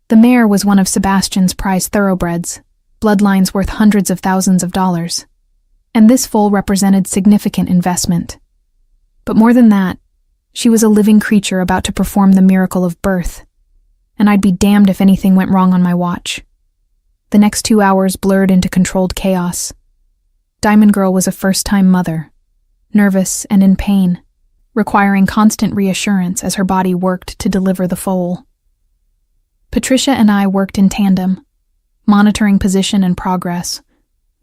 The mare was one of Sebastian's prized thoroughbreds, bloodlines worth hundreds of thousands of dollars, and this foal represented significant investment. But more than that, she was a living creature about to perform the miracle of birth, and I'd be damned if anything went wrong on my watch. The next 2 hours blurred into controlled chaos. Diamond Girl was a first-time mother, nervous and in pain, requiring constant reassurance as her body worked to deliver the foal. Patricia and I worked in tandem, monitoring position and progress,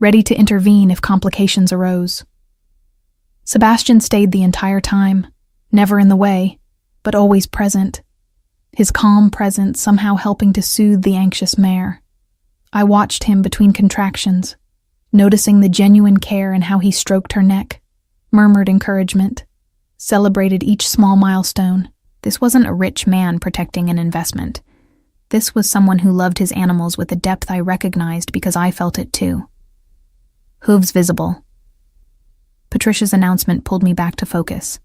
ready to intervene if complications arose. Sebastian stayed the entire time, never in the way, but always present, his calm presence somehow helping to soothe the anxious mare. I watched him between contractions, noticing the genuine care in how he stroked her neck, murmured encouragement, celebrated each small milestone. This wasn't a rich man protecting an investment. This was someone who loved his animals with a depth I recognized because I felt it too. Hooves visible. Patricia's announcement pulled me back to focus.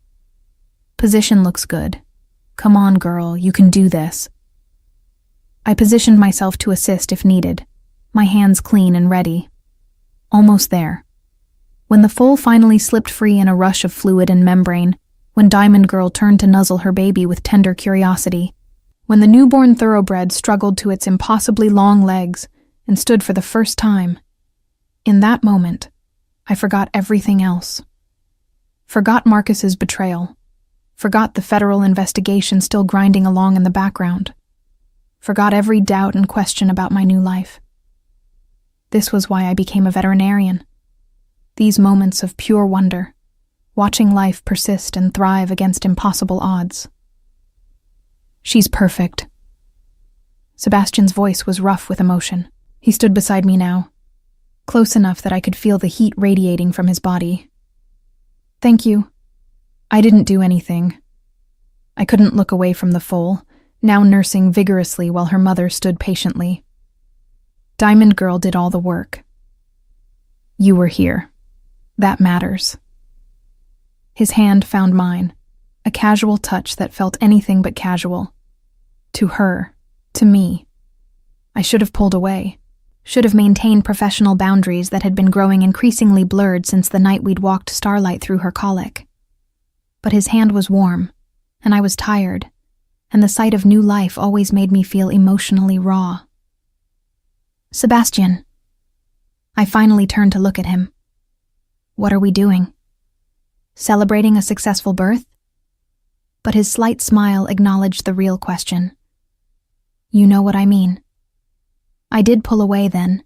Position looks good. Come on, girl, you can do this. I positioned myself to assist if needed, my hands clean and ready. Almost there. When the foal finally slipped free in a rush of fluid and membrane, when Diamond Girl turned to nuzzle her baby with tender curiosity, when the newborn thoroughbred struggled to its impossibly long legs and stood for the first time, in that moment, I forgot everything else. Forgot Marcus's betrayal. Forgot the federal investigation still grinding along in the background. Forgot every doubt and question about my new life. This was why I became a veterinarian. These moments of pure wonder, watching life persist and thrive against impossible odds. She's perfect. Sebastian's voice was rough with emotion. He stood beside me now, close enough that I could feel the heat radiating from his body. Thank you. I didn't do anything. I couldn't look away from the foal, now nursing vigorously while her mother stood patiently. Diamond Girl did all the work. You were here. That matters. His hand found mine, a casual touch that felt anything but casual. To her, to me. I should have pulled away, should have maintained professional boundaries that had been growing increasingly blurred since the night we'd walked starlight through her colic. But his hand was warm, and I was tired, and the sight of new life always made me feel emotionally raw. Sebastian. I finally turned to look at him. What are we doing? Celebrating a successful birth? But his slight smile acknowledged the real question. You know what I mean. I did pull away then,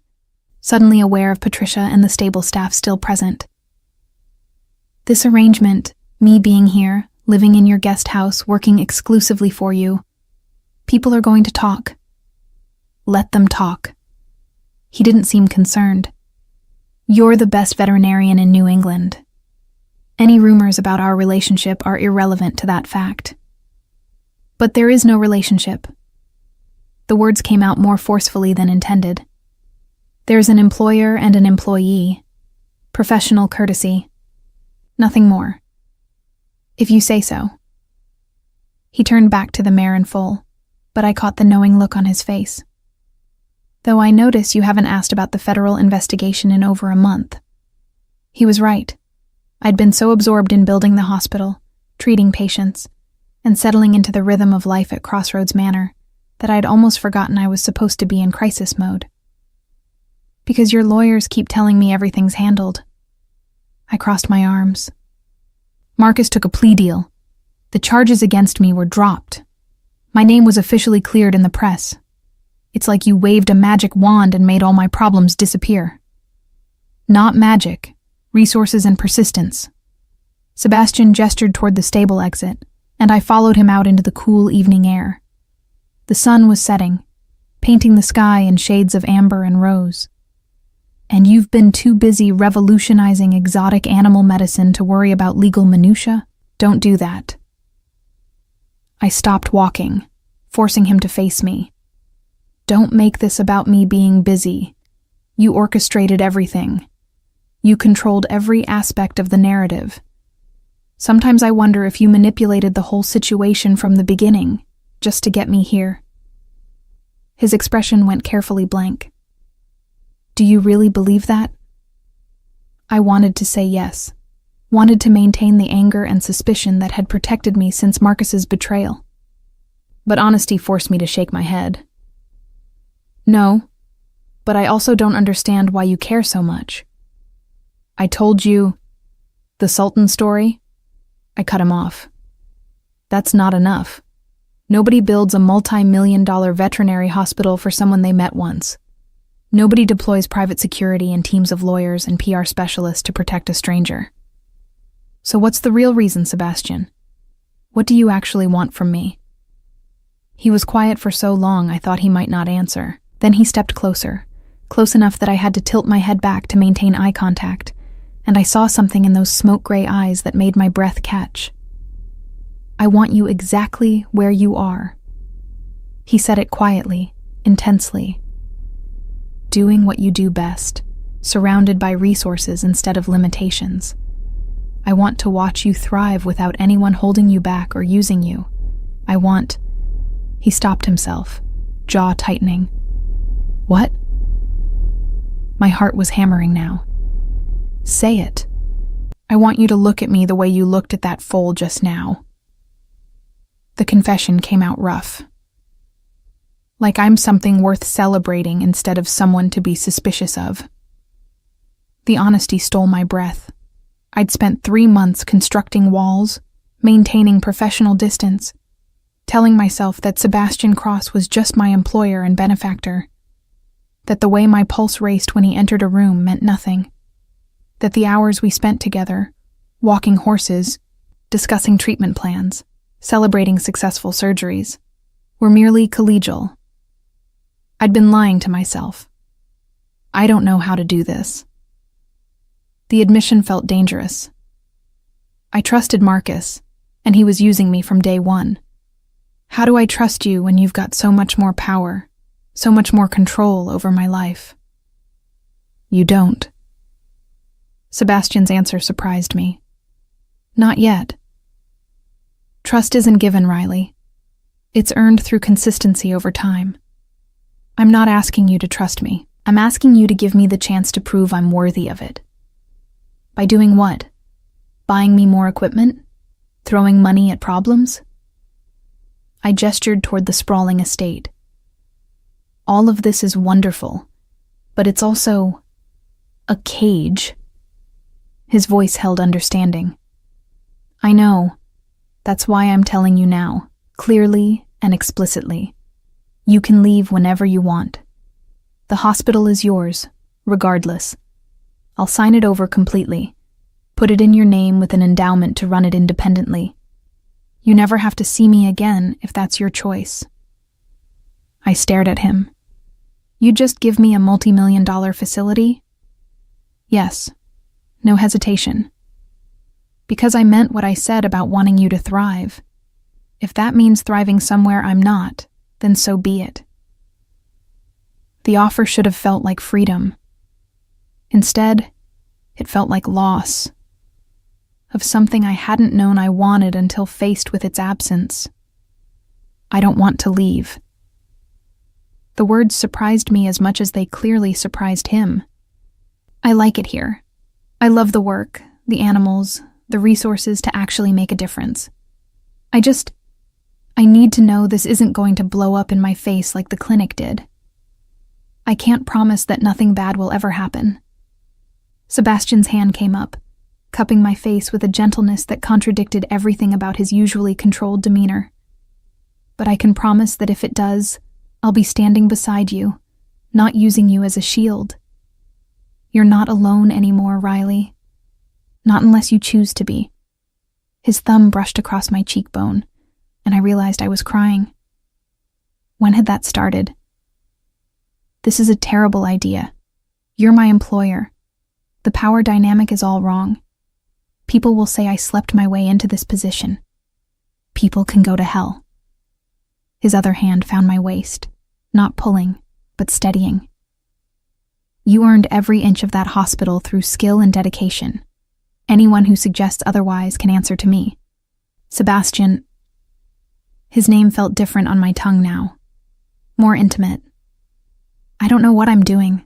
suddenly aware of Patricia and the stable staff still present. This arrangement, me being here, living in your guest house, working exclusively for you, people are going to talk. Let them talk. He didn't seem concerned. You're the best veterinarian in New England. Any rumors about our relationship are irrelevant to that fact. But there is no relationship. The words came out more forcefully than intended. There's an employer and an employee. Professional courtesy. Nothing more. If you say so. He turned back to the mare in full, but I caught the knowing look on his face. Though I notice you haven't asked about the federal investigation in over a month. He was right. I'd been so absorbed in building the hospital, treating patients, and settling into the rhythm of life at Crossroads Manor that I'd almost forgotten I was supposed to be in crisis mode. Because your lawyers keep telling me everything's handled. I crossed my arms. Marcus took a plea deal. The charges against me were dropped. My name was officially cleared in the press. It's like you waved a magic wand and made all my problems disappear. Not magic, resources and persistence. Sebastian gestured toward the stable exit, and I followed him out into the cool evening air. The sun was setting, painting the sky in shades of amber and rose. And you've been too busy revolutionizing exotic animal medicine to worry about legal minutiae? Don't do that. I stopped walking, forcing him to face me. Don't make this about me being busy. You orchestrated everything. You controlled every aspect of the narrative. Sometimes I wonder if you manipulated the whole situation from the beginning, just to get me here. His expression went carefully blank. Do you really believe that? I wanted to say yes, wanted to maintain the anger and suspicion that had protected me since Marcus's betrayal. But honesty forced me to shake my head. No, but I also don't understand why you care so much. I told you the Sultan story. I cut him off. That's not enough. Nobody builds a multi-million-dollar veterinary hospital for someone they met once. Nobody deploys private security and teams of lawyers and PR specialists to protect a stranger. So what's the real reason, Sebastian? What do you actually want from me? He was quiet for so long I thought he might not answer. Then he stepped closer, close enough that I had to tilt my head back to maintain eye contact, and I saw something in those smoke-gray eyes that made my breath catch. I want you exactly where you are. He said it quietly, intensely. Doing what you do best, surrounded by resources instead of limitations. I want to watch you thrive without anyone holding you back or using you. I want... He stopped himself, jaw tightening. What? My heart was hammering now. Say it. I want you to look at me the way you looked at that foal just now. The confession came out rough. Like I'm something worth celebrating instead of someone to be suspicious of. The honesty stole my breath. I'd spent 3 months constructing walls, maintaining professional distance, telling myself that Sebastian Cross was just my employer and benefactor, that the way my pulse raced when he entered a room meant nothing, that the hours we spent together, walking horses, discussing treatment plans, celebrating successful surgeries, were merely collegial. I'd been lying to myself. I don't know how to do this. The admission felt dangerous. I trusted Marcus, and he was using me from day one. How do I trust you when you've got so much more power, so much more control over my life? You don't. Sebastian's answer surprised me. Not yet. Trust isn't given, Riley. It's earned through consistency over time. I'm not asking you to trust me. I'm asking you to give me the chance to prove I'm worthy of it. By doing what? Buying me more equipment? Throwing money at problems? I gestured toward the sprawling estate. All of this is wonderful, but it's also a cage. His voice held understanding. I know. That's why I'm telling you now, clearly and explicitly. You can leave whenever you want. The hospital is yours, regardless. I'll sign it over completely. Put it in your name with an endowment to run it independently. You never have to see me again if that's your choice. I stared at him. You'd just give me a multi-million-dollar facility? Yes. No hesitation. Because I meant what I said about wanting you to thrive. If that means thriving somewhere I'm not, then so be it. The offer should have felt like freedom. Instead, it felt like loss. Of something I hadn't known I wanted until faced with its absence. I don't want to leave. The words surprised me as much as they clearly surprised him. I like it here. I love the work, the animals, the resources to actually make a difference. I need to know this isn't going to blow up in my face like the clinic did. I can't promise that nothing bad will ever happen. Sebastian's hand came up, cupping my face with a gentleness that contradicted everything about his usually controlled demeanor. But I can promise that if it does, I'll be standing beside you, not using you as a shield. You're not alone anymore, Riley. Not unless you choose to be. His thumb brushed across my cheekbone, and I realized I was crying. When had that started? This is a terrible idea. You're my employer. The power dynamic is all wrong. People will say I slept my way into this position. People can go to hell. His other hand found my waist, not pulling, but steadying. You earned every inch of that hospital through skill and dedication. Anyone who suggests otherwise can answer to me. Sebastian. His name felt different on my tongue now. More intimate. I don't know what I'm doing.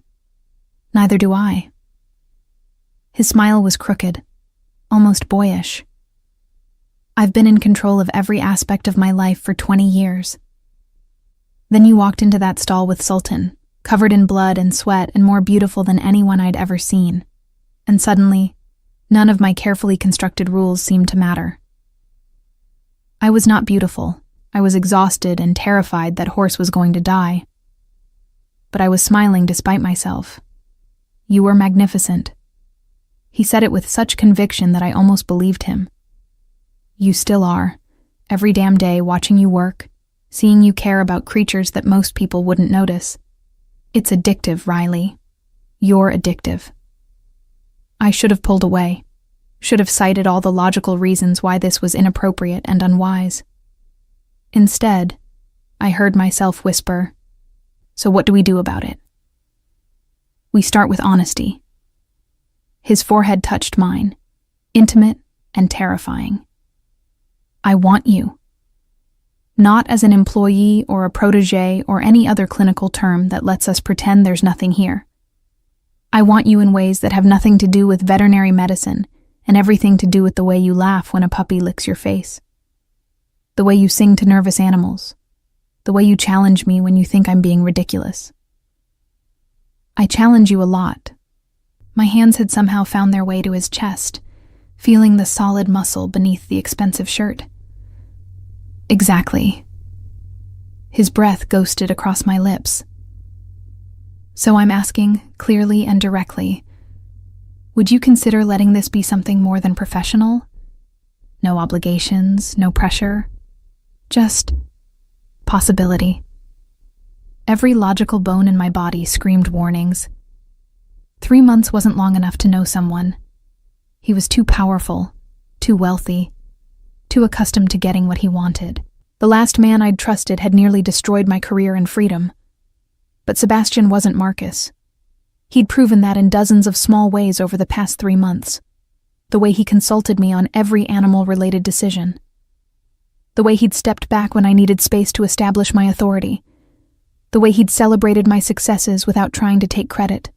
Neither do I. His smile was crooked, almost boyish. I've been in control of every aspect of my life for 20 years. Then you walked into that stall with Sultan, covered in blood and sweat and more beautiful than anyone I'd ever seen. And suddenly, none of my carefully constructed rules seemed to matter. I was not beautiful. I was exhausted and terrified that Horse was going to die. But I was smiling despite myself. You were magnificent. He said it with such conviction that I almost believed him. You still are, every damn day watching you work, seeing you care about creatures that most people wouldn't notice. It's addictive, Riley. You're addictive. I should have pulled away, should have cited all the logical reasons why this was inappropriate and unwise. Instead, I heard myself whisper, "So what do we do about it?" We start with honesty. His forehead touched mine, intimate and terrifying. I want you. Not as an employee or a protege or any other clinical term that lets us pretend there's nothing here. I want you in ways that have nothing to do with veterinary medicine and everything to do with the way you laugh when a puppy licks your face. The way you sing to nervous animals. The way you challenge me when you think I'm being ridiculous. I challenge you a lot. My hands had somehow found their way to his chest, feeling the solid muscle beneath the expensive shirt. Exactly. His breath ghosted across my lips. So I'm asking, clearly and directly, would you consider letting this be something more than professional? No obligations, no pressure. Just possibility. Every logical bone in my body screamed warnings. 3 months wasn't long enough to know someone. He was too powerful, too wealthy, too accustomed to getting what he wanted. The last man I'd trusted had nearly destroyed my career and freedom. But Sebastian wasn't Marcus. He'd proven that in dozens of small ways over the past 3 months. The way he consulted me on every animal-related decision. The way he'd stepped back when I needed space to establish my authority. The way he'd celebrated my successes without trying to take credit.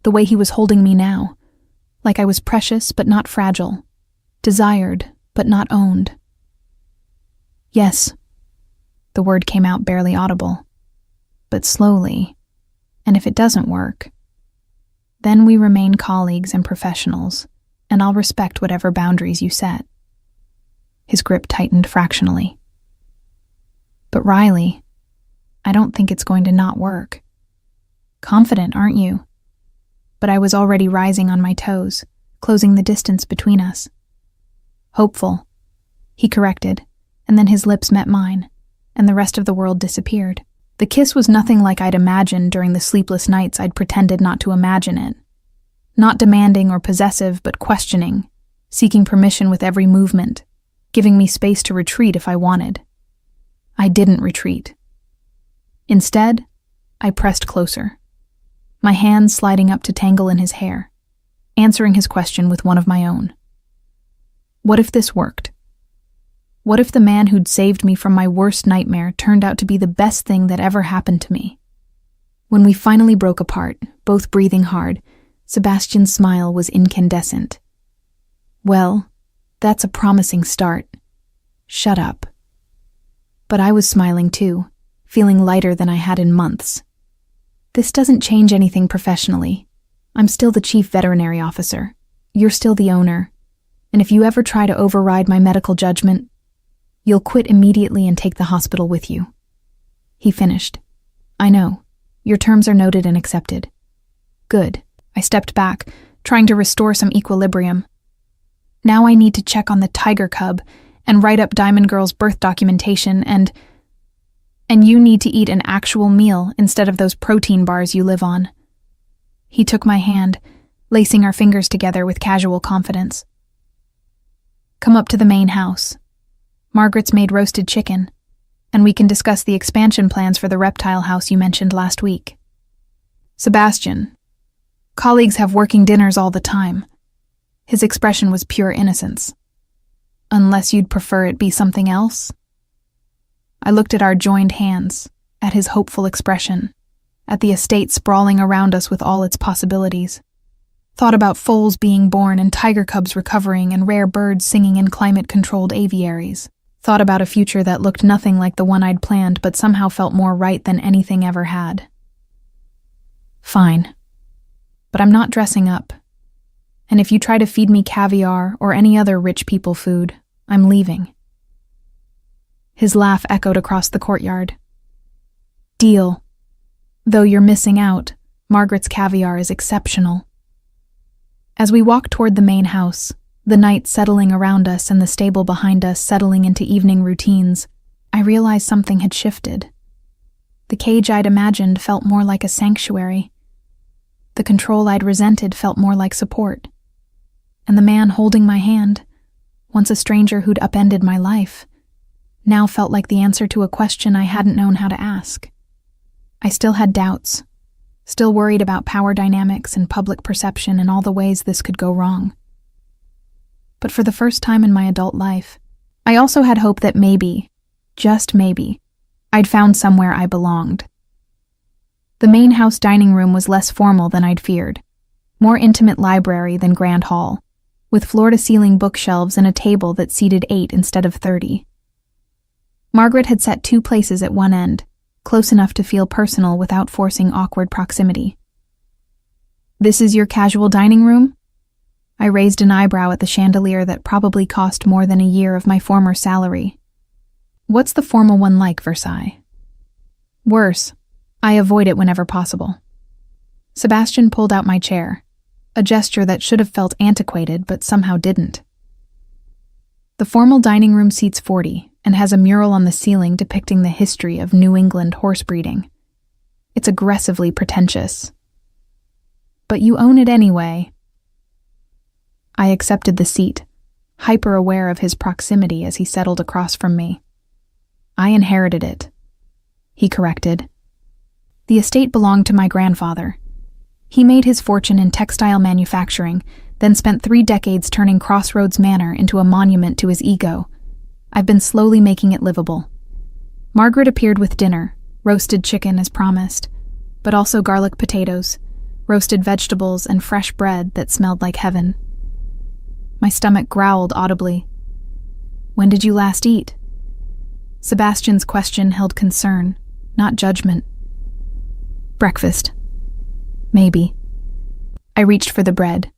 The way he was holding me now, like I was precious but not fragile, desired but not owned. Yes, the word came out barely audible, but slowly, and if it doesn't work, then we remain colleagues and professionals, and I'll respect whatever boundaries you set. His grip tightened fractionally. But Riley, I don't think it's going to not work. Confident, aren't you? But I was already rising on my toes, closing the distance between us. Hopeful, he corrected, and then his lips met mine, and the rest of the world disappeared. The kiss was nothing like I'd imagined during the sleepless nights I'd pretended not to imagine it. Not demanding or possessive, but questioning, seeking permission with every movement, giving me space to retreat if I wanted. I didn't retreat. Instead, I pressed closer, my hands sliding up to tangle in his hair, answering his question with one of my own. What if this worked? What if the man who'd saved me from my worst nightmare turned out to be the best thing that ever happened to me? When we finally broke apart, both breathing hard, Sebastian's smile was incandescent. Well, that's a promising start. Shut up. But I was smiling too, feeling lighter than I had in months. This doesn't change anything professionally. I'm still the chief veterinary officer. You're still the owner. And if you ever try to override my medical judgment, you'll quit immediately and take the hospital with you. He finished. I know. Your terms are noted and accepted. Good. I stepped back, trying to restore some equilibrium. Now I need to check on the tiger cub and write up Diamond Girl's birth documentation and you need to eat an actual meal instead of those protein bars you live on. He took my hand, lacing our fingers together with casual confidence. Come up to the main house. Margaret's made roasted chicken, and we can discuss the expansion plans for the reptile house you mentioned last week. Sebastian. Colleagues have working dinners all the time. His expression was pure innocence. Unless you'd prefer it be something else? I looked at our joined hands, at his hopeful expression, at the estate sprawling around us with all its possibilities. Thought about foals being born and tiger cubs recovering and rare birds singing in climate-controlled aviaries. Thought about a future that looked nothing like the one I'd planned but somehow felt more right than anything ever had. Fine. But I'm not dressing up. And if you try to feed me caviar or any other rich people food, I'm leaving. His laugh echoed across the courtyard. Deal. Though you're missing out, Margaret's caviar is exceptional. As we walked toward the main house, the night settling around us and the stable behind us settling into evening routines, I realized something had shifted. The cage I'd imagined felt more like a sanctuary. The control I'd resented felt more like support. And the man holding my hand, once a stranger who'd upended my life, now felt like the answer to a question I hadn't known how to ask. I still had doubts, still worried about power dynamics and public perception and all the ways this could go wrong. But for the first time in my adult life, I also had hope that maybe, just maybe, I'd found somewhere I belonged. The main house dining room was less formal than I'd feared, more intimate library than grand hall, with floor-to-ceiling bookshelves and a table that seated 8 instead of 30. Margaret had set 2 places at one end, close enough to feel personal without forcing awkward proximity. This is your casual dining room? I raised an eyebrow at the chandelier that probably cost more than a year of my former salary. What's the formal one like, Versailles? Worse. I avoid it whenever possible. Sebastian pulled out my chair, a gesture that should have felt antiquated but somehow didn't. The formal dining room seats 40 and has a mural on the ceiling depicting the history of New England horse breeding. It's aggressively pretentious. But you own it anyway. I accepted the seat, hyper-aware of his proximity as he settled across from me. I inherited it. He corrected. The estate belonged to my grandfather. He made his fortune in textile manufacturing, then spent 3 decades turning Crossroads Manor into a monument to his ego. I've been slowly making it livable. Margaret appeared with dinner, roasted chicken as promised, but also garlic potatoes, roasted vegetables, and fresh bread that smelled like heaven. My stomach growled audibly. When did you last eat? Sebastian's question held concern, not judgment. Breakfast. Maybe. I reached for the bread.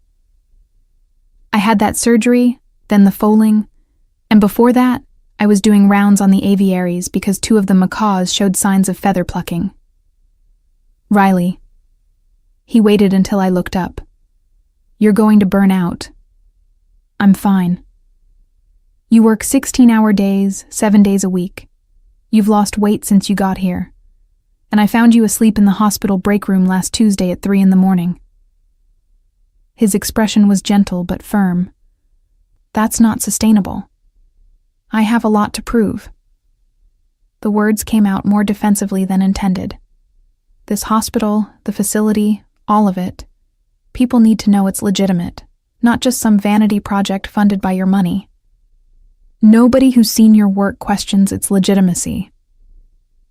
I had that surgery, then the foaling, and before that, I was doing rounds on the aviaries because 2 of the macaws showed signs of feather plucking. Riley. He waited until I looked up. You're going to burn out. I'm fine. You work 16-hour days, 7 days a week. You've lost weight since you got here. And I found you asleep in the hospital break room last Tuesday at 3 a.m. His expression was gentle but firm. That's not sustainable. I have a lot to prove. The words came out more defensively than intended. This hospital, the facility, all of it. People need to know it's legitimate, not just some vanity project funded by your money. Nobody who's seen your work questions its legitimacy.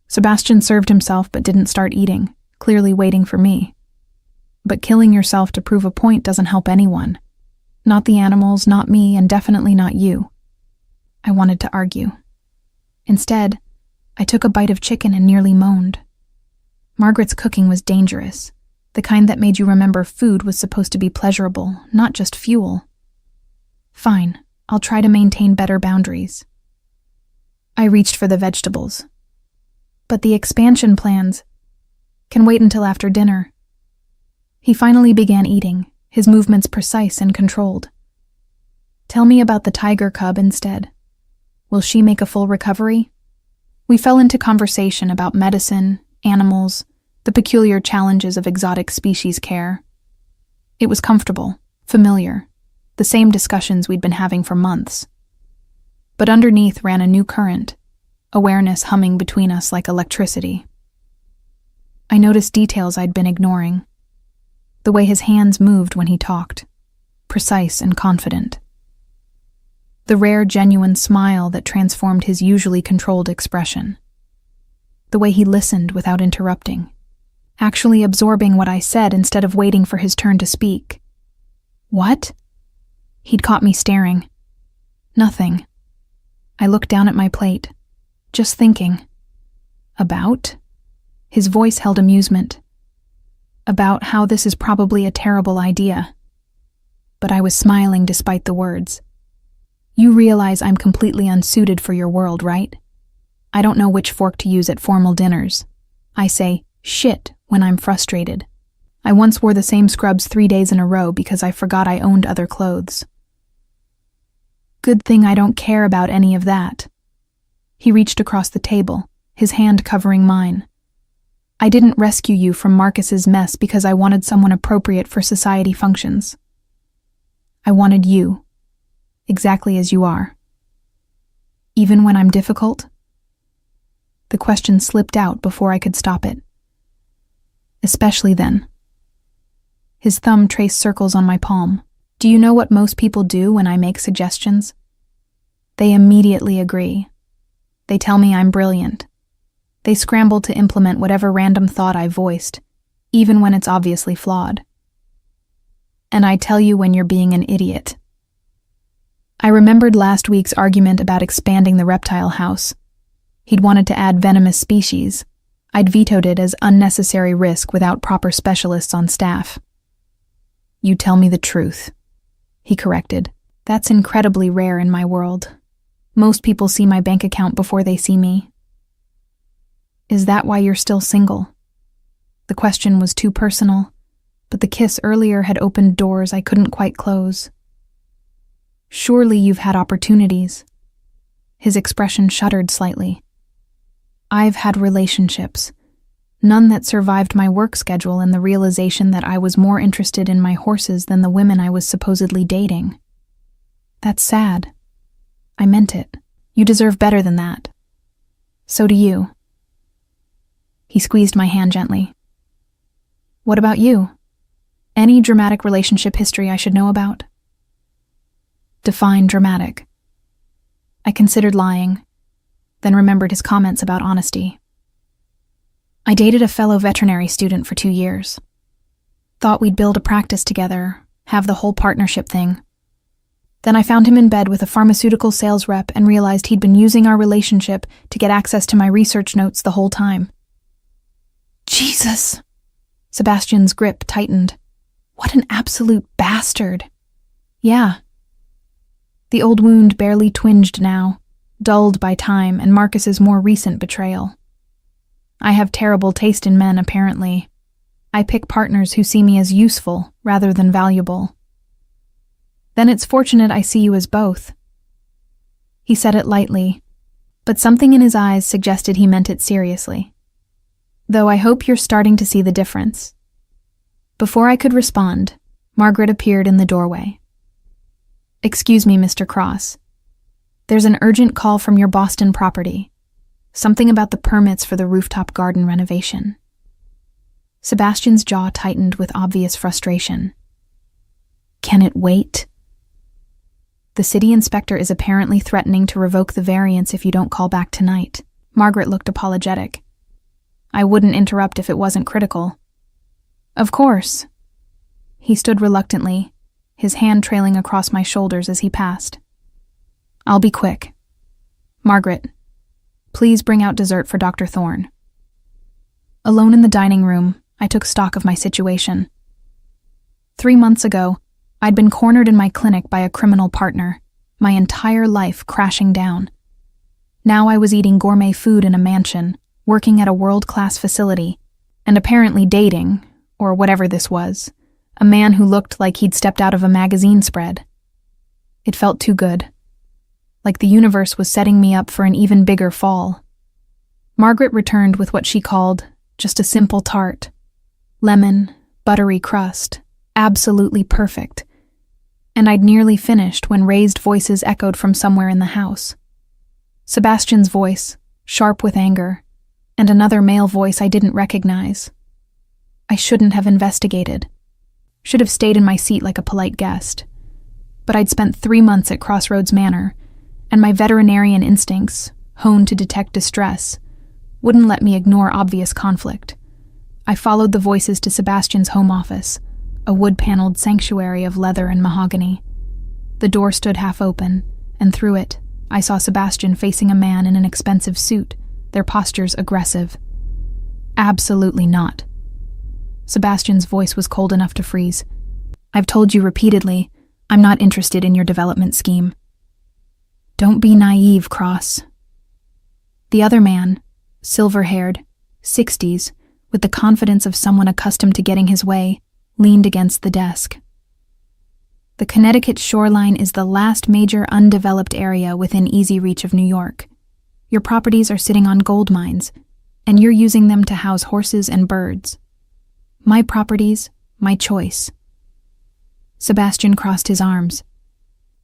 Sebastian served himself but didn't start eating, clearly waiting for me. But killing yourself to prove a point doesn't help anyone. Not the animals, not me, and definitely not you. I wanted to argue. Instead, I took a bite of chicken and nearly moaned. Margaret's cooking was dangerous, the kind that made you remember food was supposed to be pleasurable, not just fuel. Fine, I'll try to maintain better boundaries. I reached for the vegetables. But the expansion plans can wait until after dinner. He finally began eating, his movements precise and controlled. Tell me about the tiger cub instead. Will she make a full recovery? We fell into conversation about medicine, animals, the peculiar challenges of exotic species care. It was comfortable, familiar, the same discussions we'd been having for months. But underneath ran a new current, awareness humming between us like electricity. I noticed details I'd been ignoring. The way his hands moved when he talked, precise and confident. The rare, genuine smile that transformed his usually controlled expression. The way he listened without interrupting, actually absorbing what I said instead of waiting for his turn to speak. What? He'd caught me staring. Nothing. I looked down at my plate, just thinking. About? His voice held amusement. About how this is probably a terrible idea. But I was smiling despite the words. You realize I'm completely unsuited for your world, right? I don't know which fork to use at formal dinners. I say, shit, when I'm frustrated. I once wore the same scrubs 3 days in a row because I forgot I owned other clothes. Good thing I don't care about any of that. He reached across the table, his hand covering mine. I didn't rescue you from Marcus's mess because I wanted someone appropriate for society functions. I wanted you, exactly as you are. Even when I'm difficult? The question slipped out before I could stop it. Especially then. His thumb traced circles on my palm. Do you know what most people do when I make suggestions? They immediately agree. They tell me I'm brilliant. They scramble to implement whatever random thought I voiced, even when it's obviously flawed. And I tell you when you're being an idiot. I remembered last week's argument about expanding the reptile house. He'd wanted to add venomous species. I'd vetoed it as unnecessary risk without proper specialists on staff. You tell me the truth, he corrected. That's incredibly rare in my world. Most people see my bank account before they see me. Is that why you're still single? The question was too personal, but the kiss earlier had opened doors I couldn't quite close. Surely you've had opportunities. His expression shuddered slightly. I've had relationships, none that survived my work schedule and the realization that I was more interested in my horses than the women I was supposedly dating. That's sad. I meant it. You deserve better than that. So do you. He squeezed my hand gently. What about you? Any dramatic relationship history I should know about? Define dramatic. I considered lying, then remembered his comments about honesty. I dated a fellow veterinary student for 2 years. Thought we'd build a practice together, have the whole partnership thing. Then I found him in bed with a pharmaceutical sales rep and realized he'd been using our relationship to get access to my research notes the whole time. Jesus! Sebastian's grip tightened. What an absolute bastard. Yeah. The old wound barely twinged now, dulled by time and Marcus's more recent betrayal. I have terrible taste in men, apparently. I pick partners who see me as useful rather than valuable. Then it's fortunate I see you as both. He said it lightly, but something in his eyes suggested he meant it seriously. Though I hope you're starting to see the difference. Before I could respond, Margaret appeared in the doorway. Excuse me, Mr. Cross. There's an urgent call from your Boston property. Something about the permits for the rooftop garden renovation. Sebastian's jaw tightened with obvious frustration. Can it wait? The city inspector is apparently threatening to revoke the variance if you don't call back tonight. Margaret looked apologetic. I wouldn't interrupt if it wasn't critical. Of course. He stood reluctantly, his hand trailing across my shoulders as he passed. I'll be quick. Margaret, please bring out dessert for Dr. Thorne. Alone in the dining room, I took stock of my situation. 3 months ago, I'd been cornered in my clinic by a criminal partner, my entire life crashing down. Now I was eating gourmet food in a mansion, working at a world-class facility, and apparently dating, or whatever this was, a man who looked like he'd stepped out of a magazine spread. It felt too good. Like the universe was setting me up for an even bigger fall. Margaret returned with what she called just a simple tart. Lemon, buttery crust, absolutely perfect. And I'd nearly finished when raised voices echoed from somewhere in the house. Sebastian's voice, sharp with anger, and another male voice I didn't recognize. I shouldn't have investigated. Should have stayed in my seat like a polite guest. But I'd spent 3 months at Crossroads Manor, and my veterinarian instincts, honed to detect distress, wouldn't let me ignore obvious conflict. I followed the voices to Sebastian's home office, a wood-paneled sanctuary of leather and mahogany. The door stood half open, and through it, I saw Sebastian facing a man in an expensive suit, their postures aggressive. Absolutely not. Sebastian's voice was cold enough to freeze. I've told you repeatedly, I'm not interested in your development scheme. Don't be naive, Cross. The other man, silver-haired, 60s, with the confidence of someone accustomed to getting his way, leaned against the desk. The Connecticut shoreline is the last major undeveloped area within easy reach of New York. Your properties are sitting on gold mines, and you're using them to house horses and birds. My properties, my choice. Sebastian crossed his arms.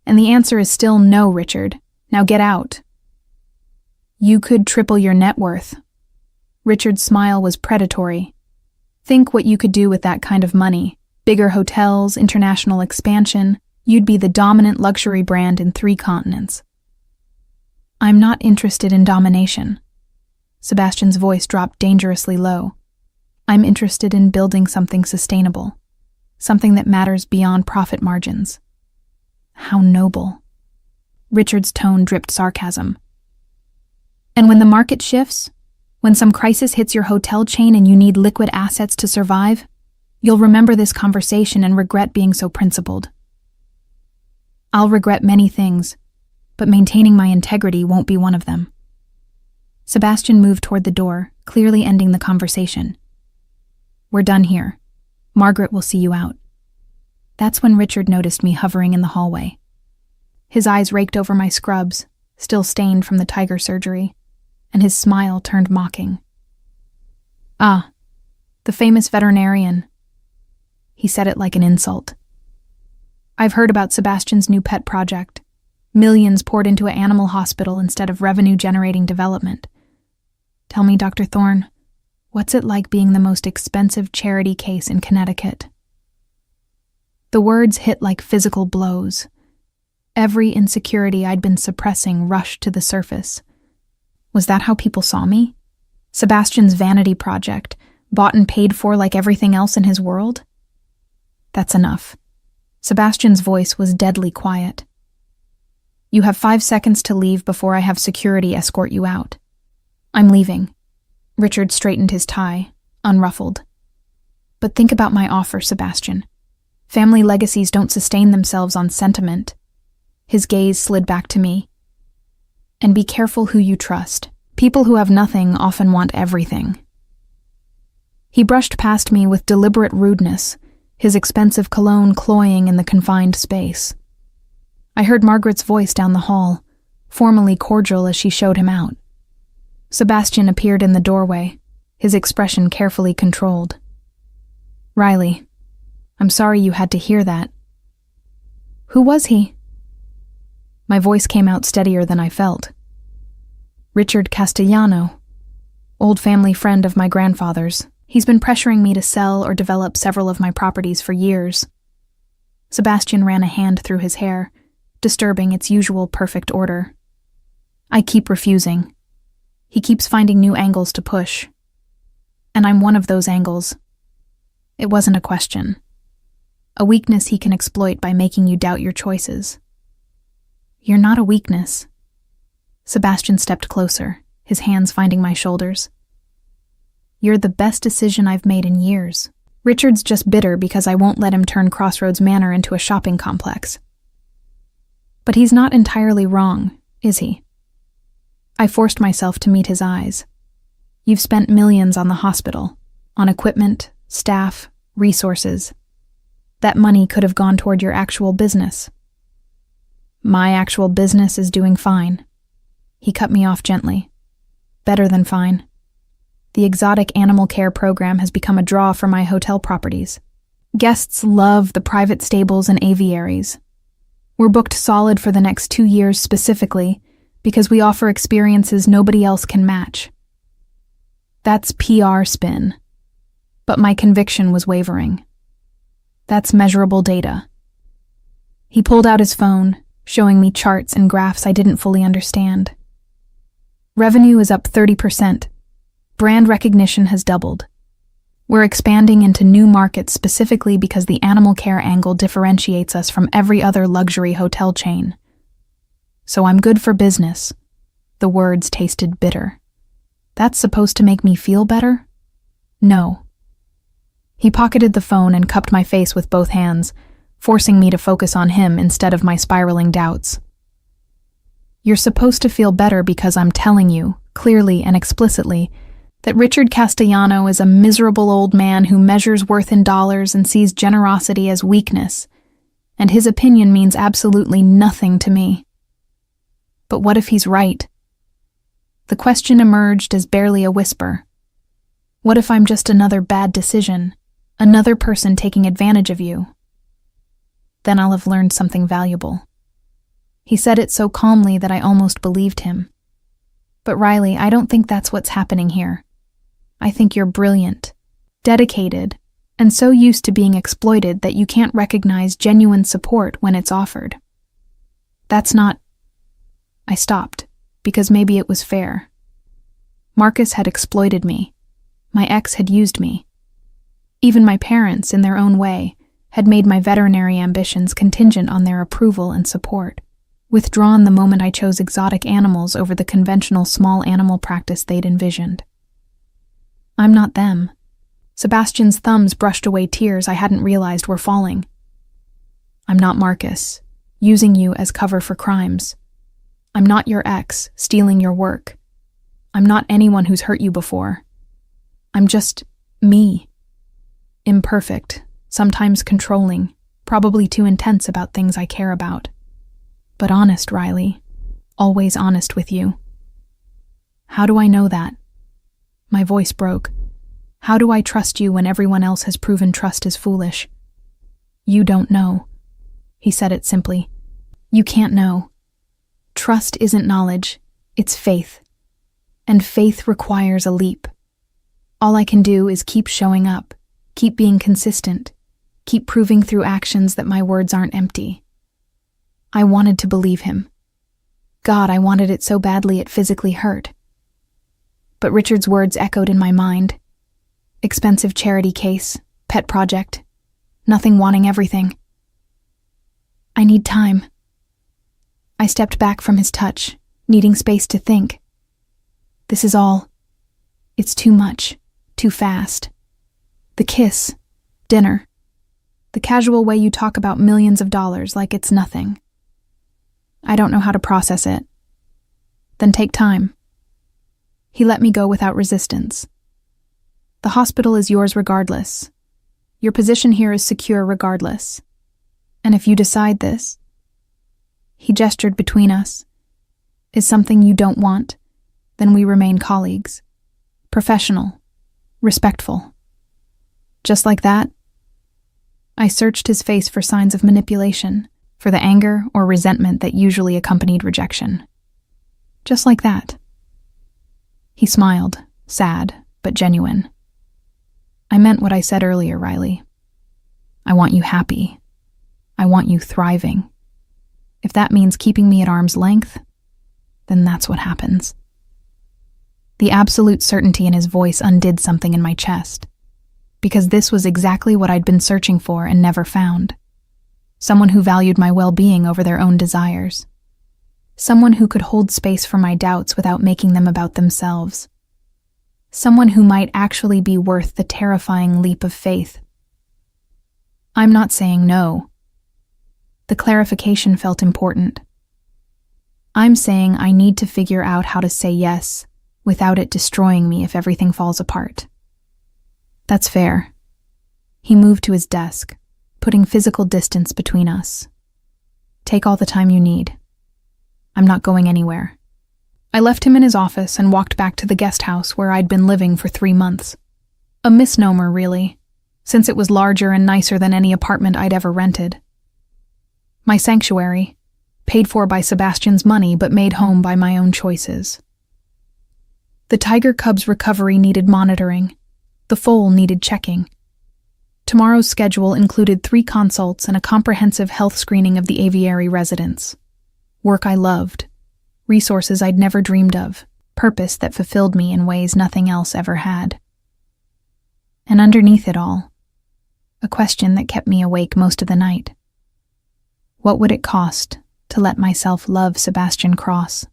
And the answer is still no, Richard. Now get out. You could triple your net worth. Richard's smile was predatory. Think what you could do with that kind of money. Bigger hotels, international expansion. You'd be the dominant luxury brand in 3 continents. I'm not interested in domination. Sebastian's voice dropped dangerously low. I'm interested in building something sustainable. Something that matters beyond profit margins. How noble. Richard's tone dripped sarcasm. And when the market shifts, when some crisis hits your hotel chain and you need liquid assets to survive, you'll remember this conversation and regret being so principled. I'll regret many things, but maintaining my integrity won't be one of them. Sebastian moved toward the door, clearly ending the conversation. We're done here. Margaret will see you out. That's when Richard noticed me hovering in the hallway. His eyes raked over my scrubs, still stained from the tiger surgery, and his smile turned mocking. Ah, the famous veterinarian. He said it like an insult. I've heard about Sebastian's new pet project. Millions poured into an animal hospital instead of revenue-generating development. Tell me, Dr. Thorne, what's it like being the most expensive charity case in Connecticut? The words hit like physical blows. Every insecurity I'd been suppressing rushed to the surface. Was that how people saw me? Sebastian's vanity project, bought and paid for like everything else in his world? That's enough. Sebastian's voice was deadly quiet. You have 5 seconds to leave before I have security escort you out. I'm leaving. Richard straightened his tie, unruffled. But think about my offer, Sebastian. Family legacies don't sustain themselves on sentiment. His gaze slid back to me. And be careful who you trust. People who have nothing often want everything. He brushed past me with deliberate rudeness, his expensive cologne cloying in the confined space. I heard Margaret's voice down the hall, formally cordial as she showed him out. Sebastian appeared in the doorway, his expression carefully controlled. Riley, I'm sorry you had to hear that. Who was he? My voice came out steadier than I felt. Richard Castellano, old family friend of my grandfather's. He's been pressuring me to sell or develop several of my properties for years. Sebastian ran a hand through his hair, disturbing its usual perfect order. I keep refusing. He keeps finding new angles to push. And I'm one of those angles. It wasn't a question. A weakness he can exploit by making you doubt your choices. You're not a weakness. Sebastian stepped closer, his hands finding my shoulders. You're the best decision I've made in years. Richard's just bitter because I won't let him turn Crossroads Manor into a shopping complex. But he's not entirely wrong, is he? I forced myself to meet his eyes. You've spent millions on the hospital, on equipment, staff, resources. That money could have gone toward your actual business. My actual business is doing fine. He cut me off gently. Better than fine. The exotic animal care program has become a draw for my hotel properties. Guests love the private stables and aviaries. We're booked solid for the next 2 years specifically because we offer experiences nobody else can match. That's PR spin. But my conviction was wavering. That's measurable data. He pulled out his phone, showing me charts and graphs I didn't fully understand. Revenue is up 30%. Brand recognition has doubled. We're expanding into new markets specifically because the animal care angle differentiates us from every other luxury hotel chain. So I'm good for business. The words tasted bitter. That's supposed to make me feel better? No. He pocketed the phone and cupped my face with both hands, forcing me to focus on him instead of my spiraling doubts. You're supposed to feel better because I'm telling you, clearly and explicitly, that Richard Castellano is a miserable old man who measures worth in dollars and sees generosity as weakness, and his opinion means absolutely nothing to me. But what if he's right? The question emerged as barely a whisper. What if I'm just another bad decision, another person taking advantage of you? Then I'll have learned something valuable. He said it so calmly that I almost believed him. But Riley, I don't think that's what's happening here. I think you're brilliant, dedicated, and so used to being exploited that you can't recognize genuine support when it's offered. That's not... I stopped, because maybe it was fair. Marcus had exploited me. My ex had used me. Even my parents, in their own way, had made my veterinary ambitions contingent on their approval and support, withdrawn the moment I chose exotic animals over the conventional small animal practice they'd envisioned. I'm not them. Sebastian's thumbs brushed away tears I hadn't realized were falling. I'm not Marcus, using you as cover for crimes. I'm not your ex, stealing your work. I'm not anyone who's hurt you before. I'm just me. Imperfect, sometimes controlling, probably too intense about things I care about. But honest, Riley. Always honest with you. How do I know that? My voice broke. How do I trust you when everyone else has proven trust is foolish? You don't know. He said it simply. You can't know. Trust isn't knowledge, it's faith. And faith requires a leap. All I can do is keep showing up, keep being consistent, keep proving through actions that my words aren't empty. I wanted to believe him. God, I wanted it so badly it physically hurt. But Richard's words echoed in my mind. Expensive charity case, pet project, nothing wanting everything. I need time. I stepped back from his touch, needing space to think. This is all. It's too much, too fast. The kiss, dinner, the casual way you talk about millions of dollars like it's nothing. I don't know how to process it. Then take time. He let me go without resistance. The hospital is yours regardless. Your position here is secure regardless. And if you decide this, he gestured between us, is something you don't want, then we remain colleagues. Professional. Respectful. Just like that, I searched his face for signs of manipulation, for the anger or resentment that usually accompanied rejection. Just like that. He smiled, sad, but genuine. I meant what I said earlier, Riley. I want you happy. I want you thriving. If that means keeping me at arm's length, then that's what happens. The absolute certainty in his voice undid something in my chest, because this was exactly what I'd been searching for and never found. Someone who valued my well-being over their own desires. Someone who could hold space for my doubts without making them about themselves. Someone who might actually be worth the terrifying leap of faith. I'm not saying no. The clarification felt important. I'm saying I need to figure out how to say yes without it destroying me if everything falls apart. That's fair. He moved to his desk, putting physical distance between us. "Take all the time you need. I'm not going anywhere." I left him in his office and walked back to the guest house where I'd been living for 3 months. A misnomer, really, since it was larger and nicer than any apartment I'd ever rented. My sanctuary, paid for by Sebastian's money but made home by my own choices. The tiger cub's recovery needed monitoring. The foal needed checking. Tomorrow's schedule included 3 consults and a comprehensive health screening of the aviary residents. Work I loved, resources I'd never dreamed of, purpose that fulfilled me in ways nothing else ever had. And underneath it all, a question that kept me awake most of the night. What would it cost to let myself love Sebastian Cross?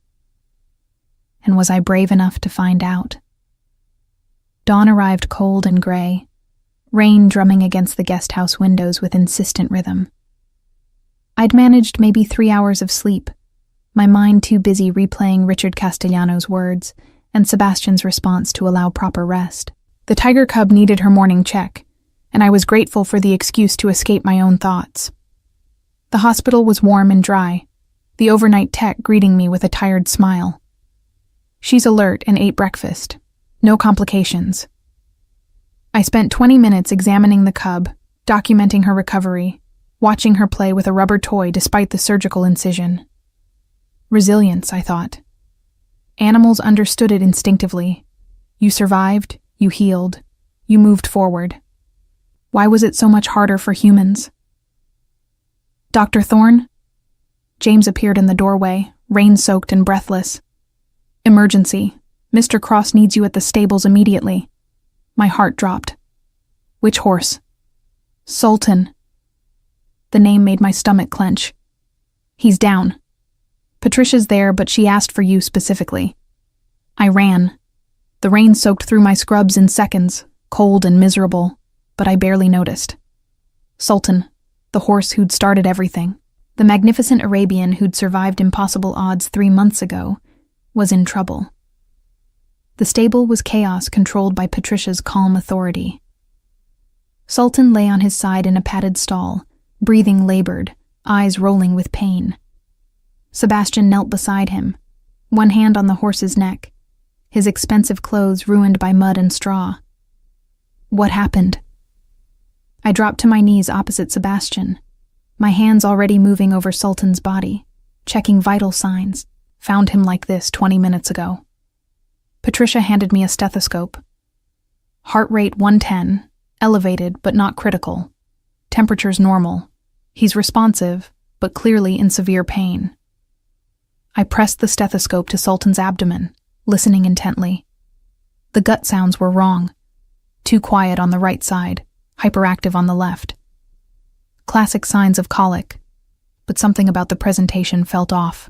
And was I brave enough to find out? Dawn arrived cold and gray, rain drumming against the guest house windows with insistent rhythm. I'd managed maybe 3 hours of sleep, my mind too busy replaying Richard Castellano's words and Sebastian's response to allow proper rest. The tiger cub needed her morning check, and I was grateful for the excuse to escape my own thoughts. The hospital was warm and dry, the overnight tech greeting me with a tired smile. She's alert and ate breakfast. No complications. I spent 20 minutes examining the cub, documenting her recovery, watching her play with a rubber toy despite the surgical incision. Resilience, I thought. Animals understood it instinctively. You survived, you healed, you moved forward. Why was it so much harder for humans? "Dr. Thorne?" James appeared in the doorway, rain-soaked and breathless. "Emergency. Mr. Cross needs you at the stables immediately." My heart dropped. "Which horse?" "Sultan." The name made my stomach clench. "He's down. Patricia's there, but she asked for you specifically." I ran. The rain soaked through my scrubs in seconds, cold and miserable, but I barely noticed. Sultan, the horse who'd started everything, the magnificent Arabian who'd survived impossible odds 3 months ago, was in trouble. The stable was chaos controlled by Patricia's calm authority. Sultan lay on his side in a padded stall, breathing labored, eyes rolling with pain. Sebastian knelt beside him, one hand on the horse's neck, his expensive clothes ruined by mud and straw. What happened? I dropped to my knees opposite Sebastian, my hands already moving over Sultan's body, checking vital signs. Found him like this 20 minutes ago. Patricia handed me a stethoscope. Heart rate 110, elevated but not critical. Temperature's normal. He's responsive, but clearly in severe pain. I pressed the stethoscope to Sultan's abdomen, listening intently. The gut sounds were wrong. Too quiet on the right side, hyperactive on the left. Classic signs of colic, but something about the presentation felt off.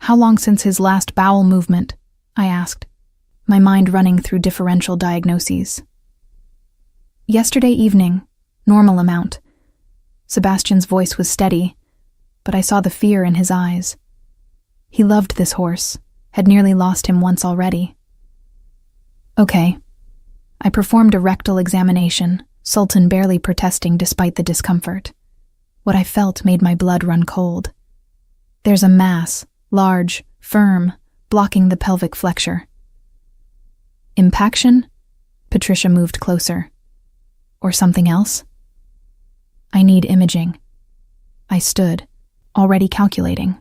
"How long since his last bowel movement?" I asked, my mind running through differential diagnoses. "Yesterday evening, normal amount." Sebastian's voice was steady, but I saw the fear in his eyes. He loved this horse, had nearly lost him once already. "Okay." I performed a rectal examination, Sultan barely protesting despite the discomfort. What I felt made my blood run cold. "There's a mass, large, firm, blocking the pelvic flexure." "Impaction?" Patricia moved closer. "Or something else?" "I need imaging." I stood, already calculating.